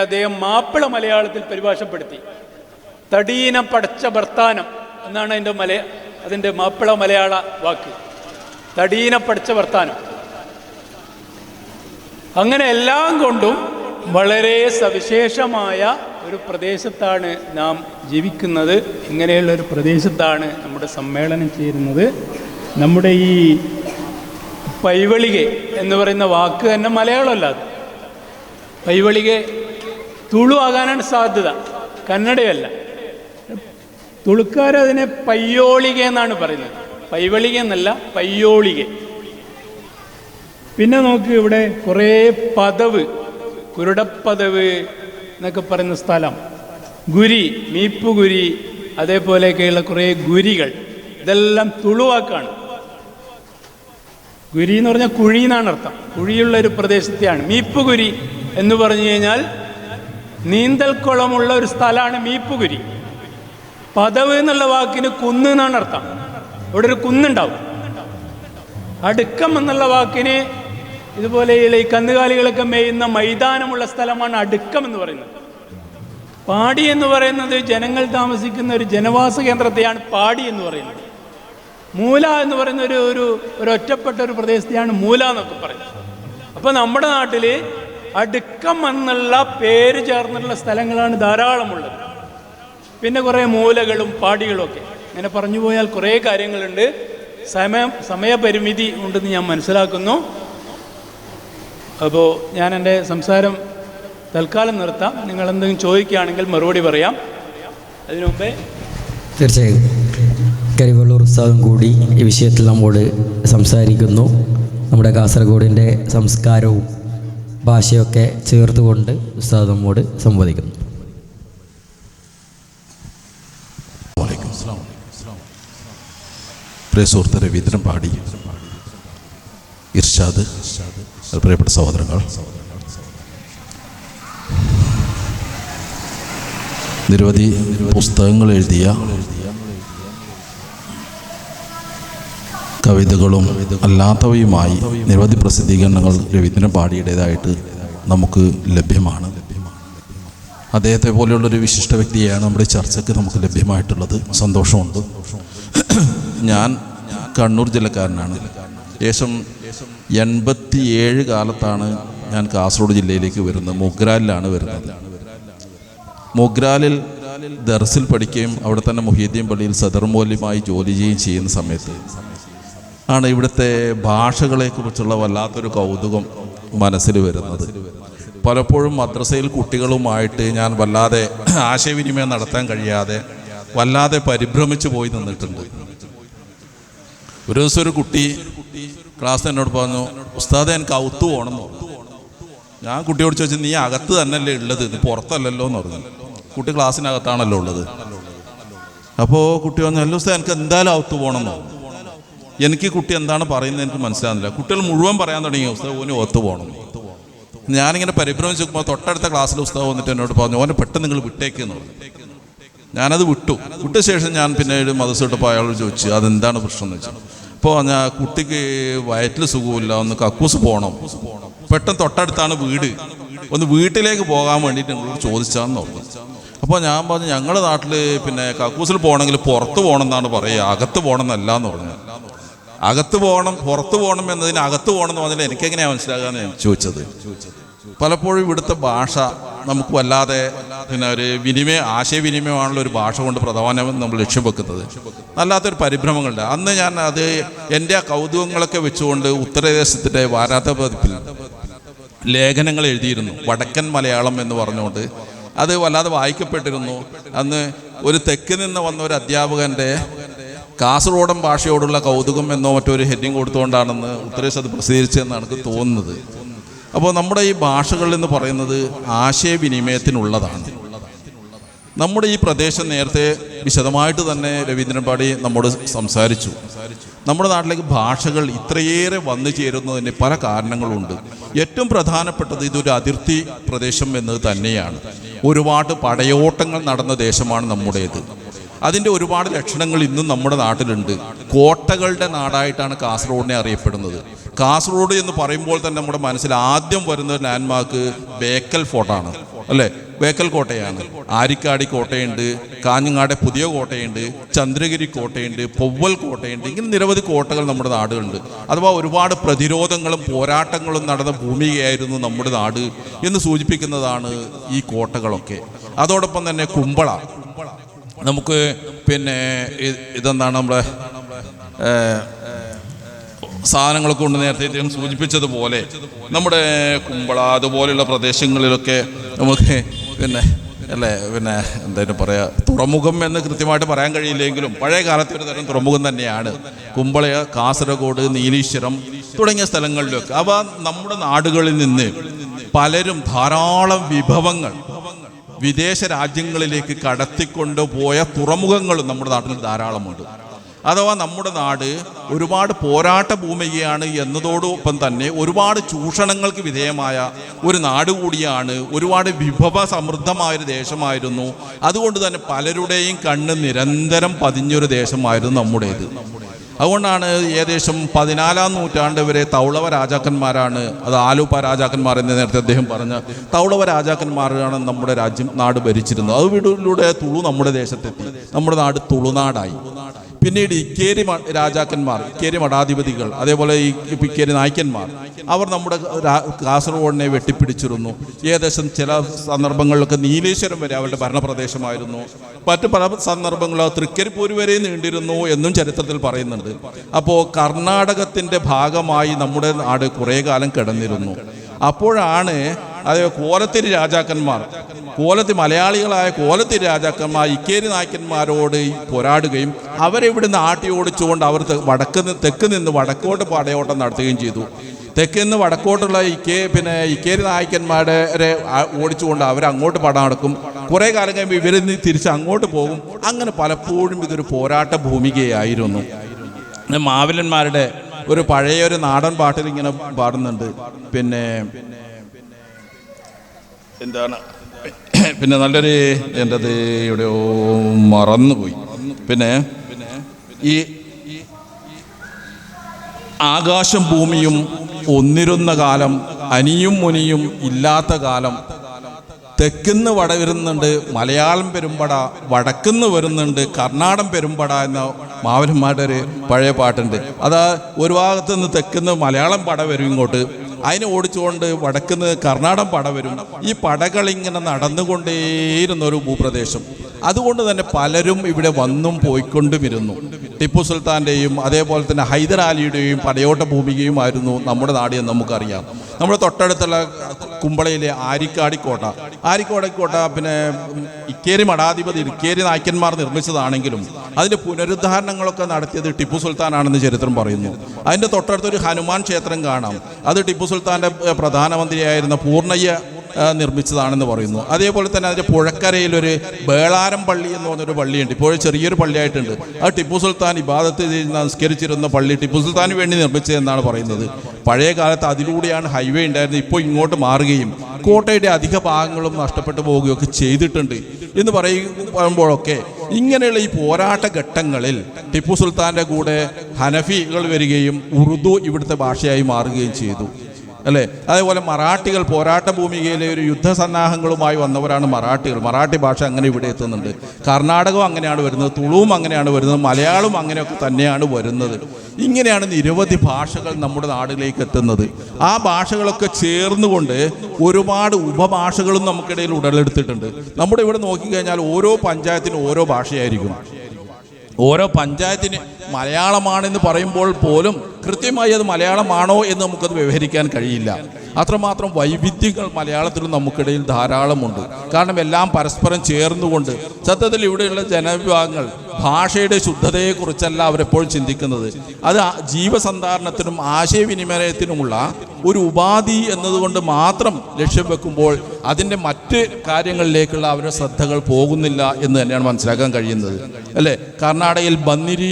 അദ്ദേഹം മാപ്പിള മലയാളത്തിൽ പരിഭാഷപ്പെടുത്തി. തടീന പടച്ച വർത്താനം എന്നാണ് അതിൻ്റെ മാപ്പിള മലയാള വാക്ക്. തടീന പഠിച്ച വർത്താനം. അങ്ങനെ എല്ലാം കൊണ്ടും വളരെ സവിശേഷമായ ഒരു പ്രദേശത്താണ് നാം ജീവിക്കുന്നത്. ഇങ്ങനെയുള്ളൊരു പ്രദേശത്താണ് നമ്മുടെ സമ്മേളനം ചേരുന്നത്. നമ്മുടെ ഈ പൈവളിക എന്ന് പറയുന്ന വാക്ക് തന്നെ മലയാളമല്ല. അത് പൈവളിക തുളു ആകാനാണ് സാധ്യത, കന്നഡയല്ല. തുളുക്കാരതിനെ പയ്യോളിക എന്നാണ് പറയുന്നത്. പൈവളിക എന്നല്ല, പയ്യോളിക. പിന്നെ നോക്ക്, ഇവിടെ കുറേ പദവ്, കുരുടപ്പദവ് എന്നൊക്കെ പറയുന്ന സ്ഥലം, ഗുരി, മീപ്പുഗുരി, അതേപോലെയൊക്കെയുള്ള കുറേ ഗുരികൾ, ഇതെല്ലാം തുളുവാക്കാണ്. ഗുരി എന്ന് പറഞ്ഞാൽ കുഴി എന്നാണ് അർത്ഥം. കുഴിയുള്ളൊരു പ്രദേശത്തെയാണ്. മീപ്പുഗുരി എന്ന് പറഞ്ഞു കഴിഞ്ഞാൽ നീന്തൽക്കുളമുള്ള ഒരു സ്ഥലമാണ് മീപ്പുഗുരി. പദവ് എന്നുള്ള വാക്കിന് കുന്ന് എന്നാണ് അർത്ഥം. ഇവിടെ ഒരു കുന്നുണ്ടാവും. അടുക്കം എന്നുള്ള വാക്കിന് ഇതുപോലെ ഈ കന്നുകാലികളൊക്കെ മേയുന്ന മൈതാനമുള്ള സ്ഥലമാണ് അടുക്കം എന്ന് പറയുന്നത്. പാടി എന്ന് പറയുന്നത് ജനങ്ങൾ താമസിക്കുന്ന ഒരു ജനവാസ കേന്ദ്രത്തെയാണ് പാടി എന്ന് പറയുന്നത്. മൂല എന്ന് പറയുന്ന ഒരു ഒറ്റപ്പെട്ട ഒരു പ്രദേശത്തെയാണ് മൂല എന്നൊക്കെ പറയുന്നത്. അപ്പോൾ നമ്മുടെ നാട്ടിൽ അടുക്കം എന്നുള്ള പേര് ചേർന്നിട്ടുള്ള സ്ഥലങ്ങളാണ് ധാരാളമുള്ളത്. പിന്നെ കുറേ മൂലകളും പാടികളും ഒക്കെ. അങ്ങനെ പറഞ്ഞു പോയാൽ കുറേ കാര്യങ്ങളുണ്ട്. സമയപരിമിതി ഉണ്ടെന്ന് ഞാൻ മനസ്സിലാക്കുന്നു. അപ്പോൾ ഞാൻ എൻ്റെ സംസാരം തൽക്കാലം നിർത്താം. നിങ്ങൾ എന്തെങ്കിലും ചോദിക്കുകയാണെങ്കിൽ മറുപടി പറയാം. അതിനു മുമ്പേ തീർച്ചയായും കരിവള്ളൂർ ഉസ്താദും കൂടി ഈ വിഷയത്തിൽ നമ്മോട് സംസാരിക്കുന്നു. നമ്മുടെ കാസർഗോഡിൻ്റെ സംസ്കാരവും ഭാഷയൊക്കെ ചേർത്തുകൊണ്ട് ഉസ്താദ് നമ്മോട് സംവദിക്കുന്നു. പ്രിയ സുഹൃത്ത് രവീന്ദ്രൻ പാടി, ഇർഷാദ്, പ്രിയപ്പെട്ട സഹോദരങ്ങൾ, നിരവധി പുസ്തകങ്ങൾ എഴുതിയ, കവിതകളും അല്ലാത്തവയുമായി നിരവധി പ്രസിദ്ധീകരണങ്ങൾ രവീന്ദ്രൻ പാടിയുടേതായിട്ട് നമുക്ക് ലഭ്യമാണ്. അദ്ദേഹത്തെ പോലെയുള്ളൊരു വിശിഷ്ട വ്യക്തിയെയാണ് നമ്മുടെ ചർച്ചയ്ക്ക് നമുക്ക് ലഭ്യമായിട്ടുള്ളത്. സന്തോഷമുണ്ട്. ഞാൻ കണ്ണൂർ ജില്ലക്കാരനാണ്. ഏകദേശം 87 കാലത്താണ് ഞാൻ കാസർഗോഡ് ജില്ലയിലേക്ക് വരുന്നത്. മൊഗ്രാലിലാണ് വരുന്നത്. മൊഗ്രാലിൽ ദർസിൽ പഠിക്കുകയും അവിടെ തന്നെ മുഹീദ്ദീൻ പള്ളിയിൽ സദർ മൗലവിയുമായി ജോലി ചെയ്യുകയും ചെയ്യുന്ന സമയത്ത് ആണ് ഇവിടുത്തെ ഭാഷകളെക്കുറിച്ചുള്ള വല്ലാത്തൊരു കൗതുകം മനസ്സിൽ വരുന്നത്. പലപ്പോഴും മദ്രസയിൽ കുട്ടികളുമായിട്ട് ഞാൻ വല്ലാതെ ആശയവിനിമയം നടത്താൻ കഴിയാതെ വല്ലാതെ പരിഭ്രമിച്ചു പോയി നിന്നിട്ടുണ്ട്. ഒരു ദിവസം ഒരു കുട്ടി ക്ലാസ് എന്നോട് പറഞ്ഞു, ഉസ്താദേ എനിക്ക് ഔത്ത് പോകണമെന്ന് പറഞ്ഞു. ഞാൻ കുട്ടിയോട് ചോദിച്ചു, നീ അകത്ത് തന്നെയല്ലേ ഉള്ളത്, ഇത് പുറത്തല്ലല്ലോ എന്ന് പറഞ്ഞു. കുട്ടി ക്ലാസ്സിനകത്താണല്ലോ ഉള്ളത്. അപ്പോൾ കുട്ടി പറഞ്ഞു, അല്ല ഉസ്താദ് എനിക്ക് എന്തായാലും ഔത്ത് പോകണമെന്നോ. എനിക്ക് കുട്ടി എന്താണ് പറയുന്നത് എനിക്ക് മനസ്സിലാകുന്നില്ല. കുട്ടികൾ മുഴുവൻ പറയാൻ തുടങ്ങി, ഉസ്താദ് ഓന് ഒത്തു പോകണം. ഞാനിങ്ങനെ പരിഭ്രമിച്ച് നോക്കുമ്പോൾ തൊട്ടടുത്ത ക്ലാസ്സിൽ ഉസ്താദ് വന്നിട്ട് എന്നോട് പറഞ്ഞു, ഓനെ പെട്ടെന്ന് നിങ്ങൾ വിട്ടേക്കെന്ന് പറഞ്ഞു. ഞാനത് വിട്ട ശേഷം ഞാൻ പിന്നെ മദ്രസ വിട്ടപ്പോൾ അയാളോട് ചോദിച്ചു, അതെന്താണ് പ്രശ്നം എന്ന് വെച്ചു. അപ്പോൾ ഞാൻ കുട്ടിക്ക് വയറ്റിൽ സുഖമില്ല, ഒന്ന് കക്കൂസ് പോകണം, പെട്ടെന്ന് തൊട്ടടുത്താണ് വീട്, ഒന്ന് വീട്ടിലേക്ക് പോകാൻ വേണ്ടിയിട്ട് നിങ്ങളോട് ചോദിച്ചാന്ന് പറഞ്ഞു. അപ്പോൾ ഞാൻ പറഞ്ഞു, ഞങ്ങളുടെ നാട്ടിൽ പിന്നെ കക്കൂസിൽ പോകണമെങ്കിൽ പുറത്ത് പോകണം എന്നാണ് പറയുക, അകത്ത് പോകണം എന്നല്ല എന്ന് പറഞ്ഞു. അകത്ത് പോകണം പുറത്ത് പോകണം എന്നതിന് അകത്ത് പോകണം എന്ന് പറഞ്ഞാൽ എനിക്കെങ്ങനെയാണ് മനസ്സിലാകാന്ന് ഞാൻ ചോദിച്ചത്. പലപ്പോഴും ഇവിടുത്തെ ഭാഷ നമുക്ക് വല്ലാതെ പിന്നെ ഒരു ആശയവിനിമയമാണല്ലോ ഒരു ഭാഷ കൊണ്ട് പ്രധാനം നമ്മൾ ലക്ഷ്യം വെക്കുന്നത്. അല്ലാത്തൊരു പരിഭ്രമങ്ങളുണ്ട്. അന്ന് ഞാൻ അത് എൻ്റെ ആ കൗതുകങ്ങളൊക്കെ വെച്ചുകൊണ്ട് ഉത്തരദേശത്തിൻ്റെ വാരാത്ത പതിപ്പിൽ ലേഖനങ്ങൾ എഴുതിയിരുന്നു. വടക്കൻ മലയാളം എന്ന് പറഞ്ഞുകൊണ്ട് അത് വല്ലാതെ വായിക്കപ്പെട്ടിരുന്നു. അന്ന് ഒരു തെക്ക് നിന്ന് വന്ന ഒരു അധ്യാപകൻ്റെ കാസർഗോഡൻ ഭാഷയോടുള്ള കൗതുകം എന്നോ മറ്റൊരു ഹെഡിങ് കൊടുത്തുകൊണ്ടാണെന്ന് ഉത്തരേന്ത്യ അത് പ്രസിദ്ധീകരിച്ചതെന്നാണ് എനിക്ക് തോന്നുന്നത്. അപ്പോൾ നമ്മുടെ ഈ ഭാഷകൾ എന്ന് പറയുന്നത് ആശയവിനിമയത്തിനുള്ളതാണ്. നമ്മുടെ ഈ പ്രദേശം നേരത്തെ വിശദമായിട്ട് തന്നെ രവീന്ദ്രൻ പാടി നമ്മോട് സംസാരിച്ചു. നമ്മുടെ നാട്ടിലേക്ക് ഭാഷകൾ ഇത്രയേറെ വന്നു ചേരുന്നതിന് പല കാരണങ്ങളുണ്ട്. ഏറ്റവും പ്രധാനപ്പെട്ടത് ഇതൊരു അതിർത്തി പ്രദേശം എന്നത് തന്നെയാണ്. ഒരുപാട് പടയോട്ടങ്ങൾ നടന്ന ദേശമാണ് നമ്മുടേത്. അതിൻ്റെ ഒരുപാട് ലക്ഷണങ്ങൾ ഇന്നും നമ്മുടെ നാട്ടിലുണ്ട്. കോട്ടകളുടെ നാടായിട്ടാണ് കാസർഗോഡിനെ അറിയപ്പെടുന്നത്. കാസർഗോഡ് എന്ന് പറയുമ്പോൾ തന്നെ നമ്മുടെ മനസ്സിൽ ആദ്യം വരുന്ന ലാൻഡ്മാർക്ക് ബേക്കൽ ഫോർട്ടാണ്, അല്ലേ? ബേക്കൽ കോട്ടയാണ്. ആരിക്കാടി കോട്ടയുണ്ട്, കാഞ്ഞങ്ങാട് പുതിയ കോട്ടയുണ്ട്, ചന്ദ്രഗിരി കോട്ടയുണ്ട്, പൊവ്വൽ കോട്ടയുണ്ട്. ഇങ്ങനെ നിരവധി കോട്ടകൾ നമ്മുടെ നാടുകളുണ്ട്. അഥവാ ഒരുപാട് പ്രതിരോധങ്ങളും പോരാട്ടങ്ങളും നടന്ന ഭൂമികയായിരുന്നു നമ്മുടെ നാട് എന്ന് സൂചിപ്പിക്കുന്നതാണ് ഈ കോട്ടകളൊക്കെ. അതോടൊപ്പം തന്നെ കുമ്പള, നമുക്ക് പിന്നെ ഇതെന്താണ് നമ്മുടെ സാധനങ്ങളൊക്കെ കൊണ്ട് നേരത്തെ ഇദ്ദേഹം സൂചിപ്പിച്ചതുപോലെ നമ്മുടെ കുമ്പള അതുപോലെയുള്ള പ്രദേശങ്ങളിലൊക്കെ നമുക്ക് പിന്നെ എന്തായാലും പറയാ, തുറമുഖം എന്ന് കൃത്യമായിട്ട് പറയാൻ കഴിയില്ലെങ്കിലും പഴയ കാലത്തെ ഒരു തരം തുറമുഖം തന്നെയാണ് കുമ്പള, കാസർഗോഡ്, നീലീശ്വരം തുടങ്ങിയ സ്ഥലങ്ങളിലൊക്കെ. അവ നമ്മുടെ നാടുകളിൽ നിന്ന് പലരും ധാരാളം വിഭവങ്ങൾ വിദേശ രാജ്യങ്ങളിലേക്ക് കടത്തിക്കൊണ്ടുപോയ തുറമുഖങ്ങളും നമ്മുടെ നാട്ടിൽ ധാരാളമുണ്ട്. അഥവാ നമ്മുടെ നാട് ഒരുപാട് പോരാട്ട ഭൂമികയാണ് എന്നതോടൊപ്പം തന്നെ ഒരുപാട് ചൂഷണങ്ങൾക്ക് വിധേയമായ ഒരു നാട് കൂടിയാണ്. ഒരുപാട് വിഭവ സമൃദ്ധമായൊരു ദേശമായിരുന്നു. അതുകൊണ്ട് തന്നെ പലരുടെയും കണ്ണ് നിരന്തരം പതിഞ്ഞൊരു ദേശമായിരുന്നു നമ്മുടേത്. അതുകൊണ്ടാണ് ഏകദേശം 14-ാം നൂറ്റാണ്ട് വരെ തൗളവ രാജാക്കന്മാരാണ്, അത് ആലൂപ്പ രാജാക്കന്മാർ എന്ന് നേരത്തെ അദ്ദേഹം പറഞ്ഞ തൗളവ രാജാക്കന്മാരാണ് നമ്മുടെ നാട് ഭരിച്ചിരുന്നത്. അതിലൂടെ തുളു നമ്മുടെ ദേശത്തെത്തി, നമ്മുടെ നാട് തുളുനാടായി. പിന്നീട് ഇക്കേരി രാജാക്കന്മാർ, ഇക്കേരി മഠാധിപതികൾ, അതേപോലെ ഇക്കേരി നായ്ക്കന്മാർ, അവർ നമ്മുടെ കാസർഗോഡിനെ വെട്ടിപ്പിടിച്ചിരുന്നു. ഏകദേശം ചില സന്ദർഭങ്ങളിലൊക്കെ നീലേശ്വരം വരെ അവരുടെ ഭരണപ്രദേശമായിരുന്നു. മറ്റു പല സന്ദർഭങ്ങളിൽ തൃക്കരിപ്പൂർ വരെ നീണ്ടിരുന്നു എന്നും ചരിത്രത്തിൽ പറയുന്നുണ്ട്. അപ്പോൾ കർണാടകത്തിൻ്റെ ഭാഗമായി നമ്മുടെ നാട് കുറേ കാലം കിടന്നിരുന്നു. അപ്പോഴാണ് കോലത്തിരി രാജാക്കന്മാർ, മലയാളികളായ കോലത്തിരി രാജാക്കന്മാർ ഇക്കേരി നായ്ക്കന്മാരോട് പോരാടുകയും അവരെ ഇവിടുന്ന് ആട്ടി ഓടിച്ചുകൊണ്ട് അവർ തെക്ക് നിന്ന് വടക്കോട്ട് പടയോട്ടം നടത്തുകയും ചെയ്തു. തെക്കിൽ നിന്ന് വടക്കോട്ടുള്ള ഇക്കേരി നായ്ക്കന്മാരെ ഓടിച്ചുകൊണ്ട് അവരങ്ങോട്ട് പടം നടക്കും. കുറേ കാലം കഴിയുമ്പോൾ ഇവരിൽ നിന്ന് തിരിച്ച് അങ്ങോട്ട് പോകും. അങ്ങനെ പലപ്പോഴും ഇതൊരു പോരാട്ട ഭൂമികയായിരുന്നു. മാവിലന്മാരുടെ ഒരു പഴയൊരു നാടൻ പാട്ടിൽ ഇങ്ങനെ പാടുന്നുണ്ട്, പിന്നെ നല്ലൊരു എൻ്റെത് എവിടെയോ മറന്നുപോയി. ഈ ആകാശം ഭൂമിയും ഒന്നിരുന്ന കാലം, അനിയും മുനിയും ഇല്ലാത്ത കാലം, തെക്കുന്ന് വട വരുന്നുണ്ട് മലയാളം പെരുമ്പട, വടക്കുന്ന് വരുന്നുണ്ട് കർണാടകം പെരുമ്പട എന്ന മാവന്മാരുടെ ഒരു പഴയ പാട്ടുണ്ട്. അതാ ഒരു ഭാഗത്ത് നിന്ന് തെക്കുന്ന് മലയാളം പട വരും ഇങ്ങോട്ട്, അതിനെ ഓടിച്ചുകൊണ്ട് വടക്കുന്ന് കർണാടകം പട വരും. ഈ പടകളിങ്ങനെ നടന്നുകൊണ്ടേയിരുന്ന ഒരു ഭൂപ്രദേശം. അതുകൊണ്ട് തന്നെ പലരും ഇവിടെ വന്നും പോയിക്കൊണ്ടുമിരുന്നു. ടിപ്പു സുൽത്താൻ്റെയും അതേപോലെ തന്നെ ഹൈദരാലിയുടെയും പടയോട്ട ഭൂമികയുമായിരുന്നു നമ്മുടെ നാട് എന്ന് നമുക്കറിയാം. നമ്മുടെ തൊട്ടടുത്തുള്ള കുമ്പളയിലെ ആരിക്കാടിക്കോട്ട, പിന്നെ ഇക്കേരി മഠാധിപതി ഇക്കേരി നായ്ക്കന്മാർ നിർമ്മിച്ചതാണെങ്കിലും അതിൻ്റെ പുനരുദ്ധാരണങ്ങളൊക്കെ നടത്തിയത് ടിപ്പു സുൽത്താനാണെന്ന് ചരിത്രം പറയുന്നു. അതിൻ്റെ തൊട്ടടുത്തൊരു ഹനുമാൻ ക്ഷേത്രം കാണാം, അത് ടിപ്പു സുൽത്താൻ്റെ പ്രധാനമന്ത്രിയായിരുന്ന പൂർണ്ണയ്യ നിർമ്മിച്ചതാണെന്ന് പറയുന്നു. അതേപോലെ തന്നെ അതിൻ്റെ പുഴക്കരയിലൊരു ബേളാരം പള്ളി എന്ന് പറഞ്ഞൊരു പള്ളിയുണ്ട്. ഇപ്പോൾ ചെറിയൊരു പള്ളിയായിട്ടുണ്ട്. അത് ടിപ്പു സുൽത്താൻ ഇബാദത്ത് നമസ്കരിച്ചിരുന്ന പള്ളി ടിപ്പു സുൽത്താന് വേണ്ടി നിർമ്മിച്ചതെന്നാണ് പറയുന്നത്. പഴയ കാലത്ത് അതിലൂടെയാണ് ഹൈവേ ഉണ്ടായിരുന്നത്. ഇപ്പോൾ ഇങ്ങോട്ട് മാറുകയും കോട്ടയുടെ അധിക ഭാഗങ്ങളും നഷ്ടപ്പെട്ടു പോവുകയൊക്കെ ചെയ്തിട്ടുണ്ട് എന്ന് പറയുമ്പോഴൊക്കെ ഇങ്ങനെയുള്ള ഈ പോരാട്ട ഘട്ടങ്ങളിൽ ടിപ്പു സുൽത്താൻ്റെ കൂടെ ഹനഫികൾ വരികയും ഉറുദു ഇവിടുത്തെ ഭാഷയായി മാറുകയും ചെയ്തു, അല്ലേ? അതേപോലെ മറാഠികൾ പോരാട്ട ഭൂമികയിലെ ഒരു യുദ്ധസന്നാഹങ്ങളുമായി വന്നവരാണ് മറാഠികൾ. മറാഠി ഭാഷ അങ്ങനെ ഇവിടെ എത്തുന്നുണ്ട്. കർണാടകവും അങ്ങനെയാണ് വരുന്നത്, തുളുവും അങ്ങനെയാണ് വരുന്നത്, മലയാളവും അങ്ങനെയൊക്കെ തന്നെയാണ് വരുന്നത്. ഇങ്ങനെയാണ് നിരവധി ഭാഷകൾ നമ്മുടെ നാട്ടിലേക്ക് എത്തുന്നത്. ആ ഭാഷകളൊക്കെ ചേർന്നുകൊണ്ട് ഒരുപാട് ഉപഭാഷകളും നമുക്കിടയിൽ ഉടലെടുത്തിട്ടുണ്ട്. നമ്മുടെ ഇവിടെ നോക്കിക്കഴിഞ്ഞാൽ ഓരോ പഞ്ചായത്തിനും ഓരോ ഭാഷയായിരിക്കും. ഓരോ പഞ്ചായത്തിന് മലയാളമാണെന്ന് പറയുമ്പോൾ പോലും കൃത്യമായി അത് മലയാളമാണോ എന്ന് നമുക്കത് വിവരിക്കാൻ കഴിയില്ല. അത്രമാത്രം വൈവിധ്യങ്ങൾ മലയാളത്തിലും നമുക്കിടയിൽ ധാരാളമുണ്ട്. കാരണം എല്ലാം പരസ്പരം ചേർന്നുകൊണ്ട് സത്യത്തിൽ ഇവിടെയുള്ള ജനവിഭാഗങ്ങൾ ഭാഷയുടെ ശുദ്ധതയെക്കുറിച്ചല്ല അവരെപ്പോഴും ചിന്തിക്കുന്നത്. അത് ജീവസന്ധാരണത്തിനും ആശയവിനിമയത്തിനുമുള്ള ഒരു ഉപാധി എന്നതുകൊണ്ട് മാത്രം ലക്ഷ്യം വെക്കുമ്പോൾ അതിൻ്റെ മറ്റ് കാര്യങ്ങളിലേക്കുള്ള അവരുടെ ശ്രദ്ധകൾ പോകുന്നില്ല എന്ന് തന്നെയാണ് മനസ്സിലാക്കാൻ കഴിയുന്നത്, അല്ലേ? കർണാടകയിൽ ബന്നിരി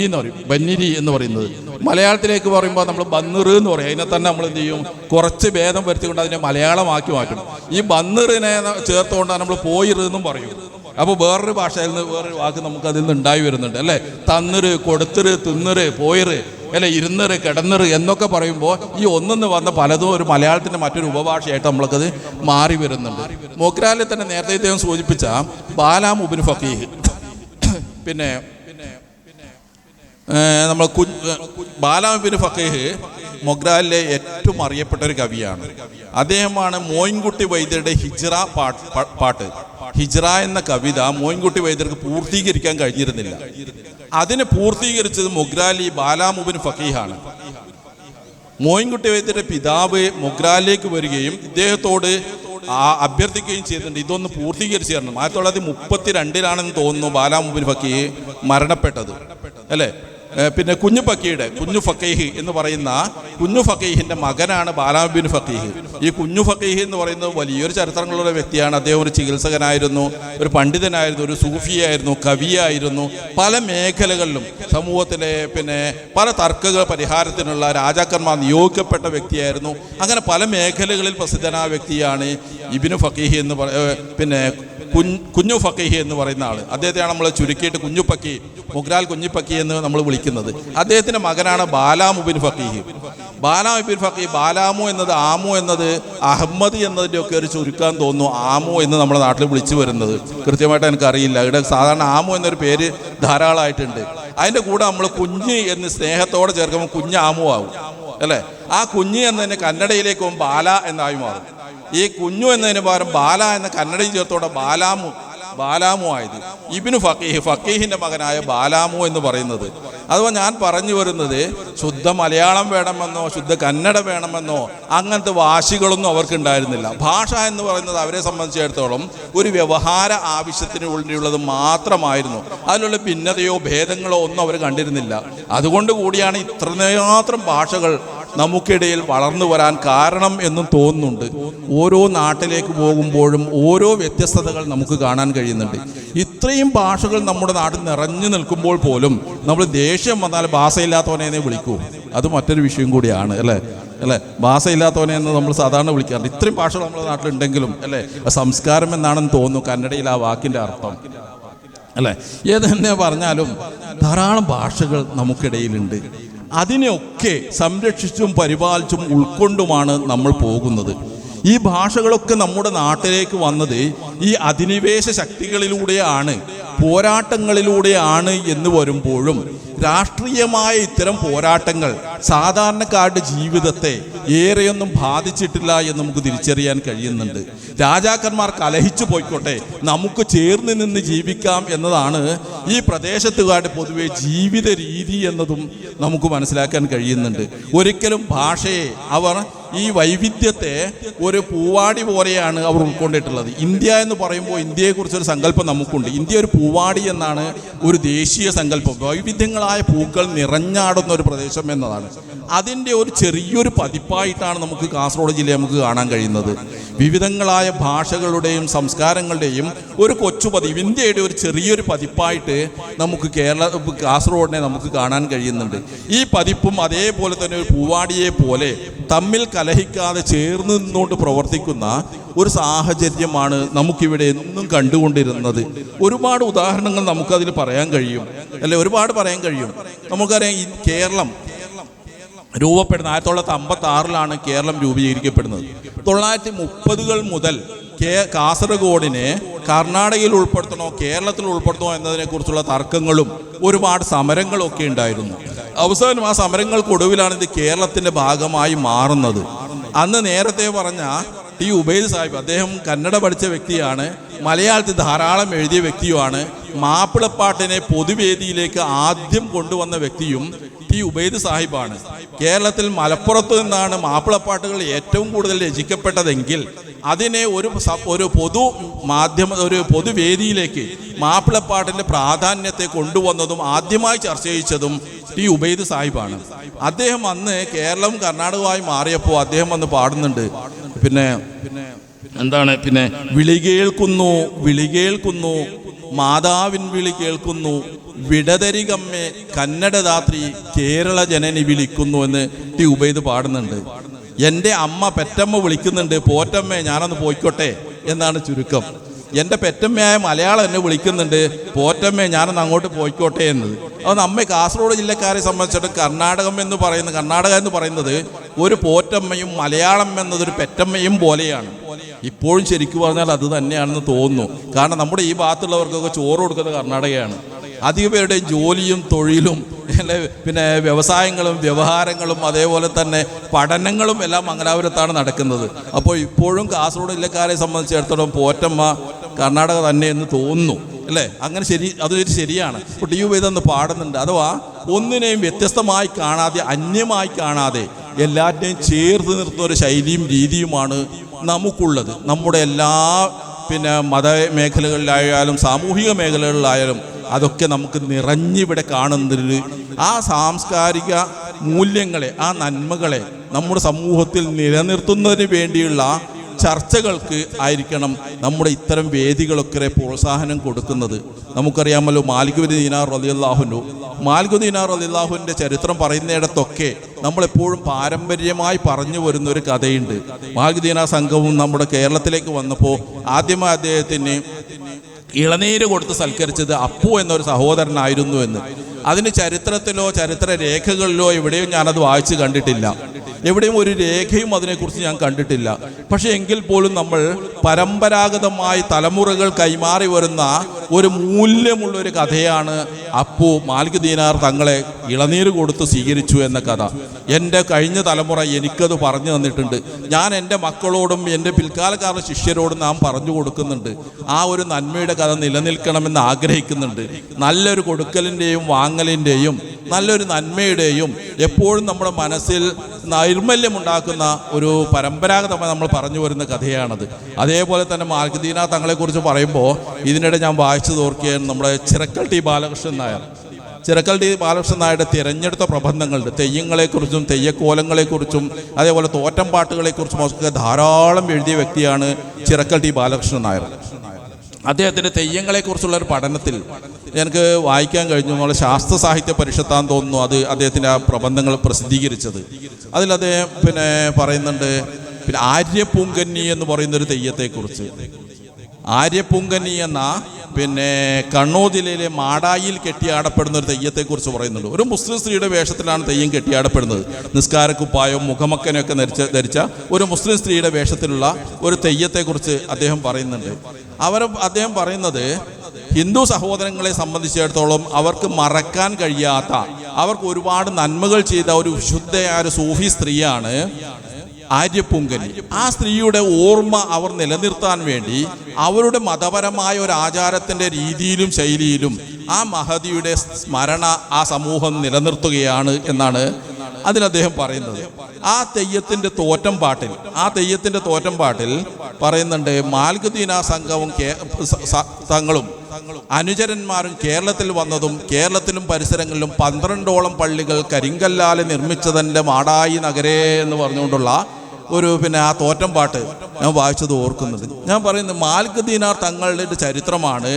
എന്ന് പറയുന്നത് മലയാളത്തിലേക്ക് പറയുമ്പോൾ നമ്മൾ ബന്നിറ് എന്ന് പറയും. അതിനെ തന്നെ നമ്മൾ എന്ത് ചെയ്യും, കുറച്ച് ഭേദം വരുത്തിക്കൊണ്ട് അതിനെ മലയാളമാക്കി മാറ്റും. ഈ ബന്നിറിനെ ചേർത്തുകൊണ്ടാണ് നമ്മൾ പോയിറ് എന്നും പറയും. അപ്പോൾ വേറൊരു ഭാഷയിൽ നിന്ന് വേറൊരു വാക്ക് നമുക്ക് അതിൽ നിന്ന് ഉണ്ടായി വരുന്നുണ്ട്, അല്ലേ? തന്നിറ്, കൊടുത്തിറ്, തിന്നിറ്, പോയിറ് അല്ലെ ഇരുന്നറ് കിടന്നറ് എന്നൊക്കെ പറയുമ്പോൾ ഈ ഒന്നെന്ന് വന്ന പലതും ഒരു മലയാളത്തിൻ്റെ മറ്റൊരു ഉപഭാഷയായിട്ട് നമ്മൾക്കത് മാറി വരുന്നുണ്ട്. മൊഗ്രാലിൽ തന്നെ നേരത്തെ ഇദ്ദേഹം സൂചിപ്പിച്ച ബാലാം ഇബ്നു ഫഖീഹ്, പിന്നെ നമ്മൾ ബാലാം ഇബ്നു ഫഖീഹ് മൊഗ്രാലിലെ ഏറ്റവും അറിയപ്പെട്ട ഒരു കവിയാണ്. അദ്ദേഹമാണ് മോയിൻകുട്ടി വൈദ്യരുടെ ഹിജ്റ പാട്ട്. ഹിജ്റ എന്ന കവിത മോയിൻകുട്ടി വൈദ്യർക്ക് പൂർത്തീകരിക്കാൻ കഴിഞ്ഞിരുന്നില്ല. അതിനെ പൂർത്തീകരിച്ചത് മൊഗ്രാലി ബാലാം ഇബ്നു ഫഖീഹാണ്. മോയിൻകുട്ടി വൈദ്യരുടെ പിതാവ് മൊഗ്രാലിലേക്ക് വരികയും ഇദ്ദേഹത്തോട് അഭ്യർത്ഥിക്കുകയും ചെയ്തിട്ടുണ്ട്, ഇതൊന്ന് പൂർത്തീകരിച്ച് തരണം. 1932 തോന്നുന്നു ബാലാം ഇബ്നു ഫഖീഹ് മരണപ്പെട്ടത്, അല്ലേ? പിന്നെ കുഞ്ഞു ഫഖീഹ് എന്ന് പറയുന്ന കുഞ്ഞു ഫഖീഹിൻ്റെ മകനാണ് ബാലാം ഇബ്നു ഫഖീഹ്. ഈ കുഞ്ഞു ഫഖീഹ് എന്ന് പറയുന്നത് വലിയൊരു ചരിത്രങ്ങളുള്ള വ്യക്തിയാണ്. അദ്ദേഹം ഒരു ചികിത്സകനായിരുന്നു, ഒരു പണ്ഡിതനായിരുന്നു, ഒരു സൂഫിയായിരുന്നു, കവിയായിരുന്നു. പല മേഖലകളിലും സമൂഹത്തിലെ പിന്നെ പല തർക്ക പരിഹാരത്തിനുള്ള രാജാക്കന്മാർ നിയോഗിക്കപ്പെട്ട വ്യക്തിയായിരുന്നു. അങ്ങനെ പല മേഖലകളിൽ പ്രസിദ്ധനായ വ്യക്തിയാണ് ഇബ്നു ഫഖീഹ് എന്ന് പിന്നെ കുഞ്ഞു ഫഖീഹ് എന്ന് പറയുന്ന ആൾ. അദ്ദേഹത്തെയാണ് നമ്മൾ ചുരുക്കിയിട്ട് മൊഗ്രാൽ കുഞ്ഞു ഫഖീഹ് എന്ന് നമ്മൾ വിളിക്കുന്നത്. അദ്ദേഹത്തിൻ്റെ മകനാണ് ബാലാം ഇബ്നു ഫഖീഹ്. ബാലാം ഇബ്നു ഫഖീഹ്, ബാലാമു എന്നത് ആമു എന്നത് അഹമ്മദ് എന്നതിൻ്റെ ഒക്കെ ഒരു ചുരുക്കാൻ തോന്നുന്നു. ആമു എന്ന് നമ്മുടെ നാട്ടിൽ വിളിച്ചു വരുന്നത് കൃത്യമായിട്ട് എനിക്കറിയില്ല. ഇവിടെ സാധാരണ ആമു എന്നൊരു പേര് ധാരാളമായിട്ടുണ്ട്. അതിൻ്റെ കൂടെ നമ്മൾ കുഞ്ഞ് എന്ന് സ്നേഹത്തോടെ ചേർക്കുമ്പോൾ കുഞ്ഞാമു ആവും, അല്ലേ? ആ കുഞ്ഞ് എന്നതിന് കന്നഡയിലേക്ക് പോകുമ്പോൾ ബാല എന്നായി മാറും. ഈ കുഞ്ഞു എന്നതിന് പകരം ബാല എന്ന കന്നഡയിൽ ചേർത്തോടെ ബാലാമു ആയത് ഇബ്നു ഫഖീഹിൻ്റെ മകനായ ബാലാമു എന്ന് പറയുന്നത്. അതുപോലെ ഞാൻ പറഞ്ഞു വരുന്നത് ശുദ്ധ മലയാളം വേണമെന്നോ ശുദ്ധ കന്നഡ വേണമെന്നോ അങ്ങനത്തെ വാശികളൊന്നും അവർക്കുണ്ടായിരുന്നില്ല. ഭാഷ എന്ന് പറയുന്നത് അവരെ സംബന്ധിച്ചിടത്തോളം ഒരു വ്യവഹാര ആവശ്യത്തിന് വേണ്ടിയുള്ളത് മാത്രമായിരുന്നു. അതിലുള്ള ഭിന്നതയോ ഭേദങ്ങളോ ഒന്നും അവർ കണ്ടിരുന്നില്ല. അതുകൊണ്ട് കൂടിയാണ് ഇത്രമാത്രം ഭാഷകൾ നമുക്കിടയിൽ വളർന്നു വരാൻ കാരണം എന്നും തോന്നുന്നുണ്ട്. ഓരോ നാട്ടിലേക്ക് പോകുമ്പോഴും ഓരോ വ്യത്യസ്തതകൾ നമുക്ക് കാണാൻ കഴിയുന്നുണ്ട്. ഇത്രയും ഭാഷകൾ നമ്മുടെ നാട്ടിൽ നിറഞ്ഞു നിൽക്കുമ്പോൾ പോലും നമ്മൾ ദേഷ്യം വന്നാൽ ഭാഷയില്ലാത്തവനെ വിളിക്കൂ, അത് മറ്റൊരു വിഷയം കൂടിയാണ്, അല്ലേ? ഭാഷയില്ലാത്തവനെ എന്ന് നമ്മൾ സാധാരണ വിളിക്കാറുണ്ട്. ഇത്രയും ഭാഷകൾ നമ്മുടെ നാട്ടിലുണ്ടെങ്കിലും, അല്ലേ? സംസ്കാരം എന്നാണെന്ന് തോന്നുന്നു കന്നഡയിൽ ആ വാക്കിൻ്റെ അർത്ഥം, അല്ലേ? ഏത് തന്നെ പറഞ്ഞാലും ധാരാളം ഭാഷകൾ നമുക്കിടയിലുണ്ട്. അതിനെയൊക്കെ സംരക്ഷിച്ചും പരിപാലിച്ചും ഉൾക്കൊണ്ടുമാണ് നമ്മൾ പോകുന്നത്. ഈ ഭാഷകളൊക്കെ നമ്മുടെ നാട്ടിലേക്ക് വന്നത് ഈ അധിനിവേശ ശക്തികളിലൂടെയാണ്, പോരാട്ടങ്ങളിലൂടെയാണ് എന്ന് വരുമ്പോഴും രാഷ്ട്രീയമായ ഇത്തരം പോരാട്ടങ്ങൾ സാധാരണക്കാരുടെ ജീവിതത്തെ ഏറെയൊന്നും ബാധിച്ചിട്ടില്ല എന്ന് നമുക്ക് തിരിച്ചറിയാൻ കഴിയുന്നുണ്ട്. രാജാക്കന്മാർ കലഹിച്ചു പോയിക്കോട്ടെ, നമുക്ക് ചേർന്ന് നിന്ന് ജീവിക്കാം എന്നതാണ് ഈ പ്രദേശത്തുകാരുടെ പൊതുവെ ജീവിത രീതി എന്നതും നമുക്ക് മനസ്സിലാക്കാൻ കഴിയുന്നുണ്ട്. ഒരിക്കലും ഭാഷയെ അവർ ഈ വൈവിധ്യത്തെ ഒരു പൂവാടി പോലെയാണ് അവർ ഉൾക്കൊണ്ടിട്ടുള്ളത്. ഇന്ത്യ എന്ന് പറയുമ്പോൾ ഇന്ത്യയെക്കുറിച്ചൊരു സങ്കല്പം നമുക്കുണ്ട്. ഇന്ത്യ ഒരു പൂവാടി എന്നാണ് ഒരു ദേശീയ സങ്കല്പം. വൈവിധ്യങ്ങളായ പൂക്കൾ നിറഞ്ഞാടുന്ന ഒരു പ്രദേശം എന്നതാണ്. അതിൻ്റെ ഒരു ചെറിയൊരു പതിപ്പായിട്ടാണ് നമുക്ക് കാസർഗോഡ് ജില്ലയെ നമുക്ക് കാണാൻ കഴിയുന്നത്. വിവിധങ്ങളായ ഭാഷകളുടെയും സംസ്കാരങ്ങളുടെയും ഒരു കൊച്ചു പതിപ്പ്, ഇന്ത്യയുടെ ഒരു ചെറിയൊരു പതിപ്പായിട്ട് നമുക്ക് കാസർഗോഡിനെ നമുക്ക് കാണാൻ കഴിയുന്നുണ്ട്. ഈ പതിപ്പും അതേപോലെ തന്നെ ഒരു പൂവാടിയെ പോലെ തമ്മിൽ കലഹിക്കാതെ ചേർന്ന് നിന്നുകൊണ്ട് പ്രവർത്തിക്കുന്ന ഒരു സാഹചര്യമാണ് നമുക്കിവിടെ എന്നും കണ്ടുകൊണ്ടിരുന്നത്. ഒരുപാട് ഉദാഹരണങ്ങൾ നമുക്കതിൽ പറയാൻ കഴിയും, അല്ലെ? ഒരുപാട് പറയാൻ കഴിയും. നമുക്കറിയാം, ഈ കേരളം രൂപപ്പെടുന്ന 1956 കേരളം രൂപീകരിക്കപ്പെടുന്നത്. 1930 മുതൽ കാസർഗോഡിനെ കർണാടകയിൽ ഉൾപ്പെടുത്തണോ കേരളത്തിൽ ഉൾപ്പെടുത്തണോ എന്നതിനെക്കുറിച്ചുള്ള തർക്കങ്ങളും ഒരുപാട് സമരങ്ങളും ഒക്കെ ഉണ്ടായിരുന്നു. അവസാനം ആ സമരങ്ങൾക്കൊടുവിലാണ് ഇത് കേരളത്തിൻ്റെ ഭാഗമായി മാറുന്നത്. അന്ന് നേരത്തെ പറഞ്ഞ ടി ഉബൈദ് സാഹിബ്, അദ്ദേഹം കന്നഡ പഠിച്ച വ്യക്തിയാണ്, മലയാളത്തിൽ ധാരാളം എഴുതിയ വ്യക്തിയുമാണ്. മാപ്പിളപ്പാട്ടിനെ പൊതുവേദിയിലേക്ക് ആദ്യം കൊണ്ടുവന്ന വ്യക്തിയും ടി ഉബൈദ് സാഹിബാണ്. കേരളത്തിൽ മലപ്പുറത്ത് നിന്നാണ് മാപ്പിളപ്പാട്ടുകൾ ഏറ്റവും കൂടുതൽ രചിക്കപ്പെട്ടതെങ്കിൽ അതിനെ ഒരു പൊതുവേദിയിലേക്ക് മാപ്പിളപ്പാട്ടിൻ്റെ പ്രാധാന്യത്തെ കൊണ്ടുവന്നതും ആദ്യമായി ചർച്ച ചെയ്യിച്ചതും ടി ഉബൈദ് സാഹിബാണ്. അദ്ദേഹം അന്ന് കേരളം കർണാടകമായി മാറിയപ്പോൾ അദ്ദേഹം വന്ന് പാടുന്നുണ്ട്, വിളി കേൾക്കുന്നു മാതാവിൻ വിളി കേൾക്കുന്നു, വിടതരികമ്മേ കന്നഡദാത്രി കേരള ജനനി വിളിക്കുന്നു എന്ന് ടി ഉബൈദ് പാടുന്നുണ്ട്. എൻ്റെ അമ്മ പെറ്റമ്മ വിളിക്കുന്നുണ്ട്, പോറ്റമ്മേ ഞാനൊന്ന് പോയിക്കോട്ടെ എന്നാണ് ചുരുക്കം. എൻ്റെ പെറ്റമ്മയായ മലയാളം എന്നെ വിളിക്കുന്നുണ്ട്, പോറ്റമ്മേ ഞാനൊന്ന് അങ്ങോട്ട് പോയിക്കോട്ടെ എന്നത്. അത് നമ്മെ കാസർഗോഡ് ജില്ലക്കാരെ സംബന്ധിച്ചിട്ട് കർണാടക എന്ന് പറയുന്നത് ഒരു പോറ്റമ്മയും മലയാളം എന്നതൊരു പെറ്റമ്മയും പോലെയാണ്. ഇപ്പോഴും ശരിക്കും പറഞ്ഞാൽ അത് തന്നെയാണെന്ന് തോന്നുന്നു. കാരണം നമ്മുടെ ഈ ഭാഗത്തുള്ളവർക്കൊക്കെ ചോറ് കൊടുക്കുന്നത് കർണാടകയാണ്. അധിക പേരുടെയും ജോലിയും തൊഴിലും പിന്നെ വ്യവസായങ്ങളും വ്യവഹാരങ്ങളും അതേപോലെ തന്നെ പഠനങ്ങളും എല്ലാം മംഗലാപുരത്താണ് നടക്കുന്നത്. അപ്പോൾ ഇപ്പോഴും കാസർഗോഡ് ജില്ലക്കാരെ സംബന്ധിച്ചിടത്തോളം പോറ്റമ്മ കർണാടക തന്നെ എന്ന് തോന്നുന്നു, അല്ലേ? അങ്ങനെ അതൊരു ശരിയാണ്. ഇപ്പോൾ ടി യു ഇതൊന്ന് പാടുന്നുണ്ട്. അഥവാ ഒന്നിനെയും വ്യത്യസ്തമായി കാണാതെ, അന്യമായി കാണാതെ എല്ലാറ്റിനെയും ചേർത്ത് നിർത്തുന്ന ഒരു ശൈലിയും രീതിയുമാണ് നമുക്കുള്ളത്. നമ്മുടെ എല്ലാ മത മേഖലകളിലായാലും സാമൂഹിക മേഖലകളിലായാലും അതൊക്കെ നമുക്ക് നിറഞ്ഞിവിടെ കാണുന്നൊരു ആ സാംസ്കാരിക മൂല്യങ്ങളെ, ആ നന്മകളെ നമ്മുടെ സമൂഹത്തിൽ നിലനിർത്തുന്നതിന് വേണ്ടിയുള്ള ചർച്ചകൾക്ക് ആയിരിക്കണം നമ്മുടെ ഇത്തരം വേദികളൊക്കെ പ്രോത്സാഹനം കൊടുക്കുന്നത്. നമുക്കറിയാമല്ലോ മാലിക് ബിൻ ദീനാർ റളിയല്ലാഹുവിൻ്റെ ചരിത്രം പറയുന്നിടത്തൊക്കെ നമ്മളെപ്പോഴും പാരമ്പര്യമായി പറഞ്ഞു വരുന്നൊരു കഥയുണ്ട്. മാലിക് ദീനാർ സംഘവും നമ്മുടെ കേരളത്തിലേക്ക് വന്നപ്പോൾ ആദ്യമായി അദ്ദേഹത്തിന് ഇളനീര് കൊടുത്ത് സൽക്കരിച്ചത് അപ്പു എന്നൊരു സഹോദരനായിരുന്നു എന്ന്. അതിന് ചരിത്രത്തിലോ ചരിത്ര രേഖകളിലോ എവിടെയും ഞാനത് വായിച്ച് കണ്ടിട്ടില്ല. എവിടെയും ഒരു രേഖയും അതിനെക്കുറിച്ച് ഞാൻ കണ്ടിട്ടില്ല. പക്ഷേ എങ്കിൽ പോലും നമ്മൾ പരമ്പരാഗതമായി തലമുറകൾ കൈമാറി വരുന്ന ഒരു മൂല്യമുള്ളൊരു കഥയാണ് അപ്പു മാലിക് ദീനാർ തങ്ങളെ ഇളനീര് കൊടുത്ത് സ്വീകരിച്ചു എന്ന കഥ. എൻ്റെ കഴിഞ്ഞ തലമുറ എനിക്കത് പറഞ്ഞു തന്നിട്ടുണ്ട്. ഞാൻ എൻ്റെ മക്കളോടും എൻ്റെ പിൽക്കാലക്കാരുടെ ശിഷ്യരോടും നാം പറഞ്ഞു കൊടുക്കുന്നുണ്ട്. ആ ഒരു നന്മയുടെ കഥ നിലനിൽക്കണമെന്ന് ആഗ്രഹിക്കുന്നുണ്ട്. നല്ലൊരു കൊടുക്കലിൻ്റെയും വാങ്ങലിൻ്റെയും നല്ലൊരു നന്മയുടെയും എപ്പോഴും നമ്മുടെ മനസ്സിൽ നൈർമല്യമുണ്ടാക്കുന്ന ഒരു പരമ്പരാഗതമായി നമ്മൾ പറഞ്ഞു വരുന്ന കഥയാണത്. അതേപോലെ തന്നെ മാലിക് ദീനാർ തങ്ങളെക്കുറിച്ച് പറയുമ്പോൾ ഇതിനിടെ ഞാൻ വായിച്ചു തോർക്കുകയാണ് നമ്മുടെ ചിറക്കൽ ടി ബാലകൃഷ്ണൻ നായരുടെ തിരഞ്ഞെടുത്ത പ്രബന്ധങ്ങളുണ്ട്. തെയ്യങ്ങളെക്കുറിച്ചും തെയ്യക്കോലങ്ങളെക്കുറിച്ചും അതേപോലെ തോറ്റം പാട്ടുകളെക്കുറിച്ചും ഒക്കെ ധാരാളം എഴുതിയ വ്യക്തിയാണ് ചിറക്കൽ ടി ബാലകൃഷ്ണൻ നായർ. അദ്ദേഹത്തിൻ്റെ തെയ്യങ്ങളെക്കുറിച്ചുള്ള ഒരു പഠനത്തിൽ എനിക്ക് വായിക്കാൻ കഴിഞ്ഞു. നമ്മൾ ശാസ്ത്ര സാഹിത്യ പരിഷത്താന്ന് തോന്നുന്നു അത് അദ്ദേഹത്തിൻ്റെ ആ പ്രബന്ധങ്ങൾ പ്രസിദ്ധീകരിച്ചത്. അതിൽ അദ്ദേഹം പറയുന്നുണ്ട് ആര്യപ്പൂങ്കന്നി എന്ന് പറയുന്നൊരു തെയ്യത്തെക്കുറിച്ച്. ആര്യപ്പൂങ്കന്നി എന്ന കണ്ണൂർ ജില്ലയിലെ മാടായിൽ കെട്ടിയാടപ്പെടുന്ന ഒരു തെയ്യത്തെക്കുറിച്ച് പറയുന്നുണ്ട്. ഒരു മുസ്ലിം സ്ത്രീയുടെ വേഷത്തിലാണ് തെയ്യം കെട്ടിയാടപ്പെടുന്നത്. നിസ്കാരക്കുപ്പായവും മുഖമക്കനൊക്കെ ധരിച്ച ഒരു മുസ്ലിം സ്ത്രീയുടെ വേഷത്തിലുള്ള ഒരു തെയ്യത്തെക്കുറിച്ച് അദ്ദേഹം പറയുന്നുണ്ട്. അദ്ദേഹം പറയുന്നത് ഹിന്ദു സഹോദരങ്ങളെ സംബന്ധിച്ചിടത്തോളം അവർക്ക് മറക്കാൻ കഴിയാത്ത, അവർക്ക് ഒരുപാട് നന്മകൾ ചെയ്ത ഒരു വിശുദ്ധയായ ഒരു സൂഫി സ്ത്രീയാണ് ആര്യപ്പൂങ്കന്നി. ആ സ്ത്രീയുടെ ഓർമ്മ അവർ നിലനിർത്താൻ വേണ്ടി അവരുടെ മതപരമായ ഒരു ആചാരത്തിൻ്റെ രീതിയിലും ശൈലിയിലും ആ മഹദിയുടെ സ്മരണ ആ സമൂഹം നിലനിർത്തുകയാണ് എന്നാണ് അതിൽ അദ്ദേഹം പറയുന്നത്. ആ തെയ്യത്തിൻ്റെ തോറ്റം പാട്ടിൽ പറയുന്നുണ്ട് മാലിക് ദീനാർ സംഘവും തങ്ങളും അനുചരന്മാരും കേരളത്തിൽ വന്നതും കേരളത്തിലും പരിസരങ്ങളിലും 12ഓളം പള്ളികൾ കരിങ്കല്ലാലെ നിർമ്മിച്ചതിൻ്റെ മാടായി നഗരേ എന്ന് പറഞ്ഞുകൊണ്ടുള്ള ഒരു ആ തോറ്റം പാട്ട് ഞാൻ വായിച്ചത് ഓർക്കുന്നത്. ഞാൻ പറയുന്നത് മാലിക് ദീനാർ തങ്ങളുടെ ചരിത്രമാണ്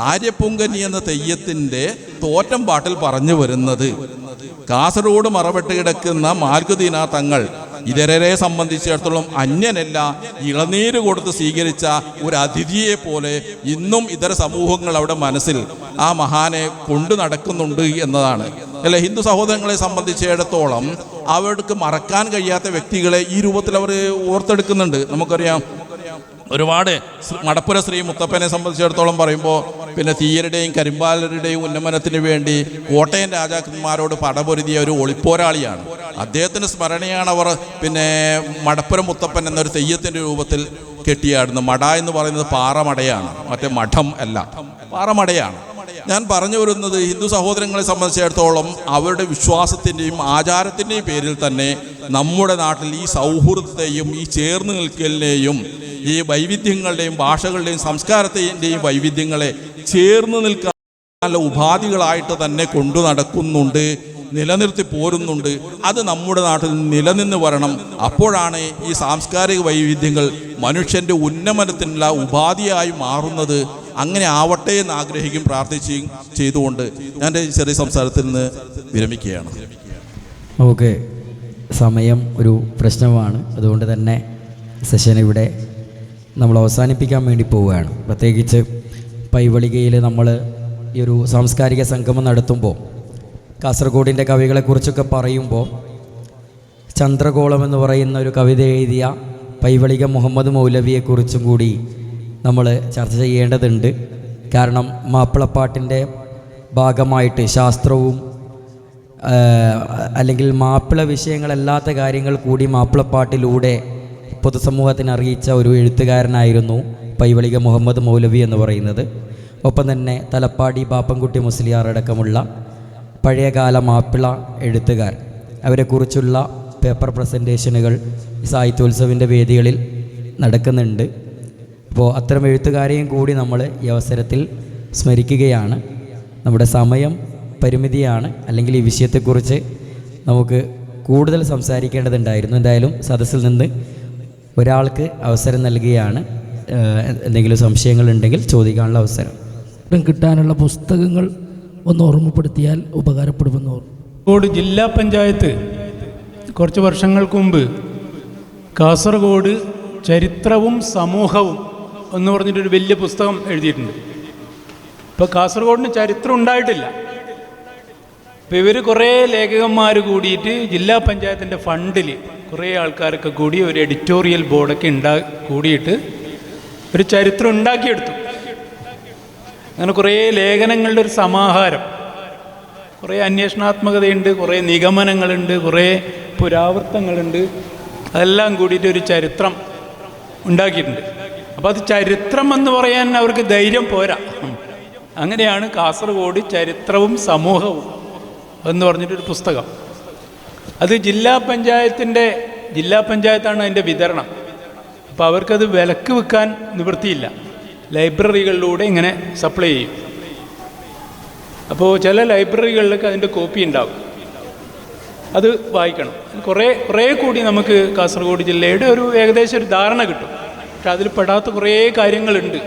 ആര്യപ്പൂങ്കന്നി എന്ന തെയ്യത്തിൻ്റെ തോറ്റം പാട്ടിൽ പറഞ്ഞു വരുന്നത്. കാസർഗോഡ് മറവെട്ട് കിടക്കുന്ന മാലിക് ദീനാർ തങ്ങൾ ഇതരരെ സംബന്ധിച്ചിടത്തോളം അന്യനല്ല, ഇളനീര് കൊടുത്ത് സ്വീകരിച്ച ഒരു അതിഥിയെ പോലെ ഇന്നും ഇതര സമൂഹങ്ങൾ അവിടെ മനസ്സിൽ ആ മഹാനെ കൊണ്ടു നടക്കുന്നുണ്ട് എന്നതാണ്. അല്ല, ഹിന്ദു സഹോദരങ്ങളെ സംബന്ധിച്ചിടത്തോളം അവർക്ക് മറക്കാൻ കഴിയാത്ത വ്യക്തികളെ ഈ രൂപത്തിൽ അവർ ഓർത്തെടുക്കുന്നുണ്ട്. നമുക്കറിയാം ഒരുപാട് മടപ്പുര ശ്രീ മുത്തപ്പനെ സംബന്ധിച്ചിടത്തോളം പറയുമ്പോൾ തീയരുടെയും കരിമ്പാലരുടെയും ഉന്നമനത്തിന് വേണ്ടി കോട്ടയം രാജാക്കന്മാരോട് പടപൊരുതിയ ഒരു ഒളിപ്പോരാളിയാണ്. അദ്ദേഹത്തിന് സ്മരണയാണ് അവർ മടപ്പുര മുത്തപ്പൻ എന്നൊരു തെയ്യത്തിൻ്റെ രൂപത്തിൽ കെട്ടിയാടുന്നു. മട എന്ന് പറയുന്നത് പാറമടയാണ്, മറ്റേ മഠം അല്ല, പാറമടയാണ്. ഞാൻ പറഞ്ഞു വരുന്നത് ഹിന്ദു സഹോദരങ്ങളെ സംബന്ധിച്ചിടത്തോളം അവരുടെ വിശ്വാസത്തിൻ്റെയും ആചാരത്തിൻ്റെയും പേരിൽ തന്നെ നമ്മുടെ നാട്ടിൽ ഈ സൗഹൃദത്തെയും ഈ ചേർന്ന് നിൽക്കലിനെയും ഈ വൈവിധ്യങ്ങളുടെയും ഭാഷകളുടെയും സംസ്കാരത്തിൻ്റെയും വൈവിധ്യങ്ങളെ ചേർന്ന് നിൽക്കാനുള്ള ഉപാധികളായിട്ട് തന്നെ കൊണ്ടു നടക്കുന്നുണ്ട്, നിലനിർത്തി പോരുന്നുണ്ട്. അത് നമ്മുടെ നാട്ടിൽ നിലനിന്ന് വരണം. അപ്പോഴാണ് ഈ സാംസ്കാരിക വൈവിധ്യങ്ങൾ മനുഷ്യൻ്റെ ഉന്നമനത്തിനുള്ള ഉപാധിയായി മാറുന്നത്. അങ്ങനെ ആവട്ടെ എന്ന് ആഗ്രഹിക്കും, പ്രാർത്ഥിക്കുകയും ചെയ്തുകൊണ്ട് ഞാൻ എൻ്റെ ചെറിയ സംസാരത്തിൽ നിന്ന് വിരമിക്കുകയാണ്. ഓക്കെ, സമയം ഒരു പ്രശ്നമാണ്. അതുകൊണ്ട് തന്നെ സെഷൻ ഇവിടെ നമ്മൾ അവസാനിപ്പിക്കാൻ വേണ്ടി പോവുകയാണ്. പ്രത്യേകിച്ച് പൈവളികയിൽ നമ്മൾ ഈ ഒരു സാംസ്കാരിക സംഗമം നടത്തുമ്പോൾ കാസർഗോഡിൻ്റെ കവികളെക്കുറിച്ചൊക്കെ പറയുമ്പോൾ ചന്ദ്രകോളം എന്ന് പറയുന്ന ഒരു കവിത എഴുതിയ പൈവളിക മുഹമ്മദ് മൗലവിയെക്കുറിച്ചും കൂടി നമ്മൾ ചർച്ച ചെയ്യേണ്ടതുണ്ട്. കാരണം മാപ്പിളപ്പാട്ടിൻ്റെ ഭാഗമായിട്ട് ശാസ്ത്രവും അല്ലെങ്കിൽ മാപ്പിള വിഷയങ്ങളല്ലാത്ത കാര്യങ്ങൾ കൂടി മാപ്പിളപ്പാട്ടിലൂടെ പൊതുസമൂഹത്തിന് അറിയിച്ച ഒരു എഴുത്തുകാരനായിരുന്നു പൈവളിക മുഹമ്മദ് മൗലവി എന്ന് പറയുന്നത്. ഒപ്പം തന്നെ തലപ്പാടി ബാപ്പൻകുട്ടി മുസ്ലിയാർ അടക്കമുള്ള പഴയകാല മാപ്പിള എഴുത്തുകാർ, അവരെക്കുറിച്ചുള്ള പേപ്പർ പ്രസൻറ്റേഷനുകൾ സാഹിത്യോത്സവിൻ്റെ വേദികളിൽ നടക്കുന്നുണ്ട്. അപ്പോൾ അത്തരം എഴുത്തുകാരെയും കൂടി നമ്മൾ ഈ അവസരത്തിൽ സ്മരിക്കുകയാണ്. നമ്മുടെ സമയം പരിമിതിയാണ്, അല്ലെങ്കിൽ ഈ വിഷയത്തെക്കുറിച്ച് നമുക്ക് കൂടുതൽ സംസാരിക്കേണ്ടതുണ്ടായിരുന്നു. എന്തായാലും സദസ്സിൽ നിന്ന് ഒരാൾക്ക് അവസരം നൽകുകയാണ്. എന്തെങ്കിലും സംശയങ്ങളുണ്ടെങ്കിൽ ചോദിക്കാനുള്ള അവസരം. കിട്ടാനുള്ള പുസ്തകങ്ങൾ ഒന്ന് ഓർമ്മപ്പെടുത്തിയാൽ ഉപകാരപ്പെടുമെന്ന് ഓർമ്മ. കാസർഗോഡ് ജില്ലാ പഞ്ചായത്ത് കുറച്ച് വർഷങ്ങൾക്ക് മുമ്പ് കാസർഗോഡ് ചരിത്രവും സമൂഹവും എന്ന് പറഞ്ഞിട്ടൊരു വലിയ പുസ്തകം എഴുതിയിട്ടുണ്ട്. ഇപ്പോൾ കാസർഗോഡിന് ചരിത്രം ഉണ്ടായിട്ടില്ല. ഇപ്പോൾ ഇവർ കുറേ ലേഖകന്മാർ കൂടിയിട്ട് ജില്ലാ പഞ്ചായത്തിൻ്റെ ഫണ്ടിൽ കുറേ ആൾക്കാരൊക്കെ കൂടി ഒരു എഡിറ്റോറിയൽ ബോർഡൊക്കെ കൂടിയിട്ട് ഒരു ചരിത്രം ഉണ്ടാക്കിയെടുത്തു. അങ്ങനെ കുറേ ലേഖനങ്ങളുടെ ഒരു സമാഹാരം, കുറേ അന്വേഷണാത്മകതയുണ്ട്, കുറേ നിഗമനങ്ങളുണ്ട്, കുറേ പുരാവൃത്തങ്ങളുണ്ട്, അതെല്ലാം കൂടിയിട്ട് ഒരു ചരിത്രം ഉണ്ടാക്കിയിട്ടുണ്ട്. അപ്പോൾ അത് ചരിത്രം എന്ന് പറയാൻ അവർക്ക് ധൈര്യം പോരാ. അങ്ങനെയാണ് കാസർഗോഡ് ചരിത്രവും സമൂഹവും എന്ന് പറഞ്ഞിട്ടൊരു പുസ്തകം. അത് ജില്ലാ പഞ്ചായത്താണ് അതിൻ്റെ വിതരണം. അപ്പോൾ അവർക്കത് വിലക്ക് വെക്കാൻ നിവൃത്തിയില്ല. ലൈബ്രറികളിലൂടെ ഇങ്ങനെ സപ്ലൈ ചെയ്യും. അപ്പോൾ ചില ലൈബ്രറികളിലൊക്കെ അതിൻ്റെ കോപ്പി ഉണ്ടാവും. അത് വായിക്കണം. കുറേ കൂടി നമുക്ക് കാസർഗോഡ് ജില്ലയുടെ ഒരു ഏകദേശം ഒരു ധാരണ കിട്ടും. പക്ഷെ അതിൽ പെടാത്ത കുറേ കാര്യങ്ങളുണ്ട്.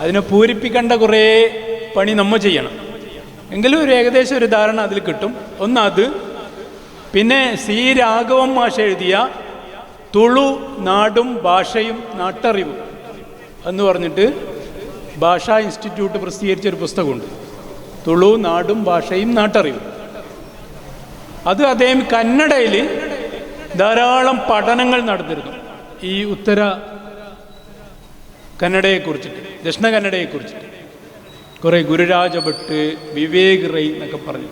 അതിനെ പൂരിപ്പിക്കേണ്ട കുറേ പണി നമ്മൾ ചെയ്യണം. എങ്കിലും ഒരു ഏകദേശം ഒരു ധാരണ അതിൽ കിട്ടും. ഒന്നത്, പിന്നെ സി രാഘവൻ മാഷ് എഴുതിയ തുളു നാടും ഭാഷയും നാട്ടറിവും എന്ന് പറഞ്ഞിട്ട് ഭാഷാ ഇൻസ്റ്റിറ്റ്യൂട്ട് പ്രസിദ്ധീകരിച്ചൊരു പുസ്തകമുണ്ട്. തുളു നാടും ഭാഷയും നാട്ടറിവും. അത് അദ്ദേഹം കന്നഡയിൽ ധാരാളം പഠനങ്ങൾ നടത്തിയിരുന്നു. ഈ ഉത്തര കന്നഡയെക്കുറിച്ചിട്ട്, ദക്ഷിണ കന്നഡയെക്കുറിച്ചിട്ട് കുറേ ഗുരുരാജ ഭട്ട്, വിവേക് റൈ എന്നൊക്കെ പറഞ്ഞു.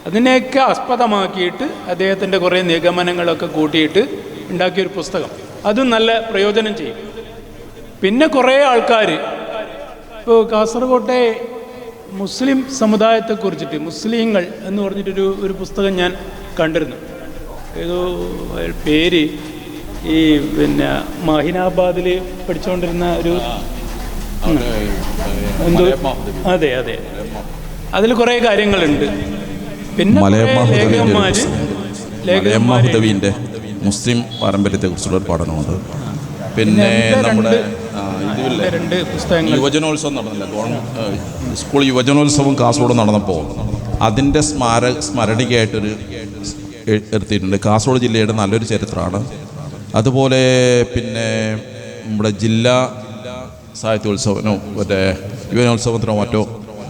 അതിനെയൊക്കെ ആസ്പദമാക്കിയിട്ട് അദ്ദേഹത്തിൻ്റെ കുറേ നിഗമനങ്ങളൊക്കെ കൂട്ടിയിട്ട് ഉണ്ടാക്കിയൊരു പുസ്തകം. അതും നല്ല പ്രയോജനം ചെയ്യും. പിന്നെ കുറേ ആൾക്കാർ ഇപ്പോൾ കാസർഗോട്ടെ മുസ്ലിം സമുദായത്തെക്കുറിച്ചിട്ട്, മുസ്ലിങ്ങൾ എന്ന് പറഞ്ഞിട്ടൊരു പുസ്തകം ഞാൻ കണ്ടിരുന്നു. ഏതോ പേര് ഈ പിന്നെ മാഹിനാബാദിൽ പഠിച്ചുകൊണ്ടിരുന്ന ഒരു എന്തോ, അതെ, അതിൽ കുറേ കാര്യങ്ങളുണ്ട്. പിന്നെ ലേഖകന്മാരുടെ മുസ്ലിം പാരമ്പര്യത്തെക്കുറിച്ചുള്ള ഒരു പഠനമുണ്ട്. പിന്നെ നമ്മുടെ രണ്ട് പുസ്തകങ്ങൾ, യുവജനോത്സവം നടന്നില്ല, സ്കൂൾ യുവജനോത്സവം കാസർഗോഡ് നടന്നപ്പോൾ അതിൻ്റെ സ്മരണികയായിട്ടൊരു എടുത്തിട്ടുണ്ട്. കാസർഗോഡ് ജില്ലയുടെ നല്ലൊരു ചരിത്രമാണ്. അതുപോലെ പിന്നെ നമ്മുടെ ജില്ലാ സാഹിത്യോത്സവനോ മറ്റേ യുവജനോത്സവത്തിനോ മറ്റോ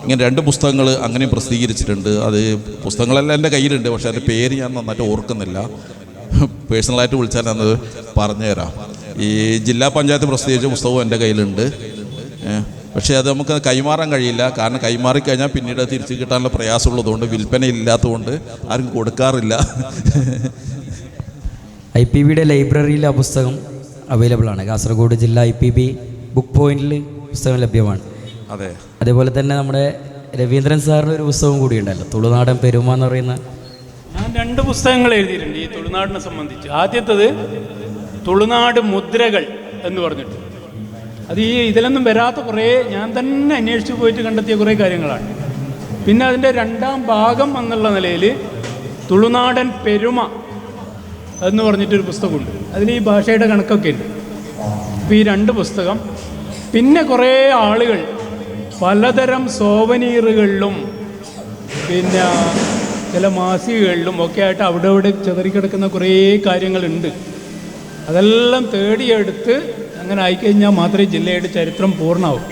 ഇങ്ങനെ 2 പുസ്തകങ്ങൾ അങ്ങനെയും പ്രസിദ്ധീകരിച്ചിട്ടുണ്ട്. അത് പുസ്തകങ്ങളെല്ലാം എൻ്റെ കയ്യിലുണ്ട്. പക്ഷേ അതിൻ്റെ പേര് ഞാൻ നന്നായിട്ട് ഓർക്കുന്നില്ല. പേഴ്സണലായിട്ട് വിളിച്ചാൽ ഞാനത് പറഞ്ഞുതരാം. ഈ ജില്ലാ പഞ്ചായത്ത് പ്രസിദ്ധീകരിച്ച പുസ്തകവും എൻ്റെ കയ്യിലുണ്ട്. പക്ഷേ അത് നമുക്ക് കൈമാറാൻ കഴിയില്ല. കാരണം കൈമാറിക്കഴിഞ്ഞാൽ പിന്നീട് തിരിച്ചു കിട്ടാനുള്ള പ്രയാസമുള്ളതുകൊണ്ട്, വിൽപ്പന ഇല്ലാത്തതുകൊണ്ട് ആർക്കും കൊടുക്കാറില്ല. IPBയുടെ ലൈബ്രറിയിൽ ആ പുസ്തകം അവൈലബിൾ ആണ്. കാസർഗോഡ് ജില്ലാ IPB ബുക്ക് പോയിന്റിൽ പുസ്തകം ലഭ്യമാണ്. അതെ. അതേപോലെ തന്നെ നമ്മുടെ രവീന്ദ്രൻ സാറിന് ഒരു പുസ്തകം കൂടി ഉണ്ടല്ലോ, തുളുനാടൻ പെരുമ എന്ന് പറയുന്ന. ഞാൻ 2 പുസ്തകങ്ങൾ എഴുതിയിട്ടുണ്ട് ഈ തുളുനാടിനെ സംബന്ധിച്ച്. ആദ്യത്തേത് തുളുനാട് മുദ്രകൾ എന്ന് പറഞ്ഞിട്ട്, അത് ഇതിലൊന്നും വരാത്ത കുറേ ഞാൻ തന്നെ അന്വേഷിച്ച് പോയിട്ട് കണ്ടെത്തിയ കുറേ കാര്യങ്ങളാണ്. പിന്നെ അതിൻ്റെ 2ാം ഭാഗം എന്നുള്ള നിലയിൽ തുളുനാടൻ പെരുമ എന്ന് പറഞ്ഞിട്ടൊരു പുസ്തകമുണ്ട്. അതിൽ ഈ ഭാഷയുടെ കണക്കൊക്കെ ഉണ്ട്. അപ്പോൾ ഈ 2 പുസ്തകം. പിന്നെ കുറേ ആളുകൾ പലതരം സോവനീറുകളിലും പിന്നെ ചില മാസികകളിലും ഒക്കെ ആയിട്ട് അവിടെ ചിതറിക്കിടക്കുന്ന കുറേ കാര്യങ്ങളുണ്ട്. അതെല്ലാം തേടിയെടുത്ത് അങ്ങനെ ആയിക്കഴിഞ്ഞാൽ മാത്രമേ ജില്ലയുടെ ചരിത്രം പൂർണ്ണമാവും.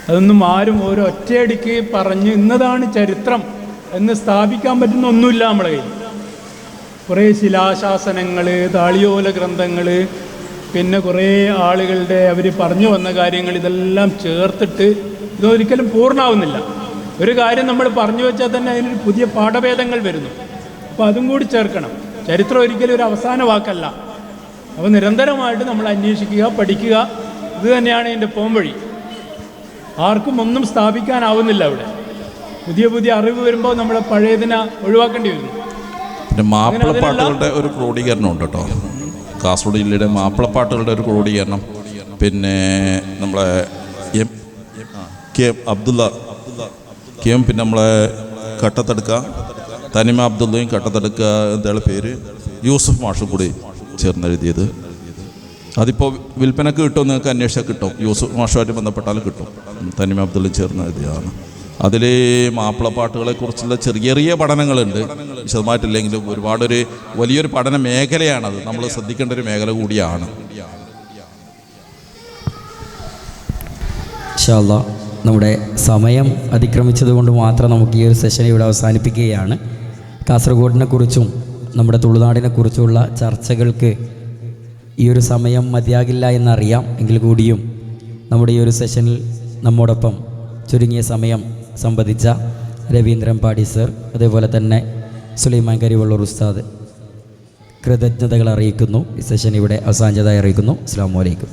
അതൊന്നും ആരും ഓരോ ഒറ്റയടിക്ക് പറഞ്ഞ് ഇന്നതാണ് ചരിത്രം എന്ന് സ്ഥാപിക്കാൻ പറ്റുന്ന ഒന്നുമില്ല നമ്മളെ കയ്യിൽ. കുറേ ശിലാശാസനങ്ങൾ, താളിയോല ഗ്രന്ഥങ്ങൾ, പിന്നെ കുറേ ആളുകളുടെ അവർ പറഞ്ഞു വന്ന കാര്യങ്ങൾ, ഇതെല്ലാം ചേർത്തിട്ട് ഇതൊരിക്കലും പൂർണ്ണമാവുന്നില്ല. ഒരു കാര്യം നമ്മൾ പറഞ്ഞു വെച്ചാൽ തന്നെ അതിനൊരു പുതിയ പാഠഭേദങ്ങൾ വരുന്നു. അപ്പോൾ അതും കൂടി ചേർക്കണം. ചരിത്രം ഒരിക്കലും ഒരു അവസാന വാക്കല്ല. അപ്പോൾ നിരന്തരമായിട്ട് നമ്മൾ അന്വേഷിക്കുക, പഠിക്കുക, ഇത് തന്നെയാണ് ഇതിൻ്റെ പോംവഴി. ആർക്കും ഒന്നും സ്ഥാപിക്കാനാവുന്നില്ല. അവിടെ പുതിയ പുതിയ അറിവ് വരുമ്പോൾ നമ്മൾ പഴയതിനെ ഒഴിവാക്കേണ്ടി വരുന്നു. പിന്നെ മാപ്പിളപ്പാട്ടുകളുടെ ഒരു ക്രോഡീകരണം ഉണ്ട് കേട്ടോ. കാസർഗോഡ് ജില്ലയുടെ മാപ്പിളപ്പാട്ടുകളുടെ ഒരു ക്രോഡീകരണം. പിന്നെ നമ്മളെ KM അബ്ദുള്ള പിന്നെ നമ്മളെ കട്ടത്തടുക്ക തനിമ അബ്ദുള്ളയും കട്ടത്തടുക്ക എന്താണ് പേര് യൂസുഫ് മാഷും കൂടി ചേർന്നെഴുതിയത്. അതിപ്പോൾ വിൽപ്പനക്ക് കിട്ടും, നിങ്ങൾക്ക് അന്വേഷിച്ചാൽ കിട്ടും. യൂസുഫ് മാഷുമായിട്ട് ബന്ധപ്പെട്ടാലും കിട്ടും. തനിമ അബ്ദുള്ളയും ചേർന്ന് എഴുതിയതാണ്. അതിൽ മാപ്പിളപ്പാട്ടുകളെക്കുറിച്ചുള്ള ചെറിയ ചെറിയ പഠനങ്ങളുണ്ട്. വിശദമായിട്ടില്ലെങ്കിലും ഒരുപാടൊരു വലിയൊരു പഠന മേഖലയാണത്. നമ്മൾ ശ്രദ്ധിക്കേണ്ട ഒരു മേഖല കൂടിയാണ്. ഇൻഷാ അല്ലാഹ് നമ്മുടെ സമയം അതിക്രമിച്ചതുകൊണ്ട് മാത്രം നമുക്ക് ഈ ഒരു സെഷൻ ഇവിടെ അവസാനിപ്പിക്കുകയാണ്. കാസർഗോഡിനെ കുറിച്ചും നമ്മുടെ തുളുനാടിനെക്കുറിച്ചുള്ള ചർച്ചകൾക്ക് ഈ ഒരു സമയം മതിയാകില്ല എന്നറിയാം. എങ്കിൽ കൂടിയും നമ്മുടെ ഈ ഒരു സെഷനിൽ നമ്മോടൊപ്പം ചുരുങ്ങിയ സമയം സംബന്ധിച്ച രവീന്ദ്രൻ പാടി സർ, അതേപോലെ തന്നെ സുലൈമാൻ കരിവള്ളൂർ ഉസ്താദ് കൃതജ്ഞതകൾ അറിയിക്കുന്നു. ഈ സെഷൻ ഇവിടെ അവസാനിച്ചതായി അറിയിക്കുന്നു. അസ്സലാമു അലൈക്കും.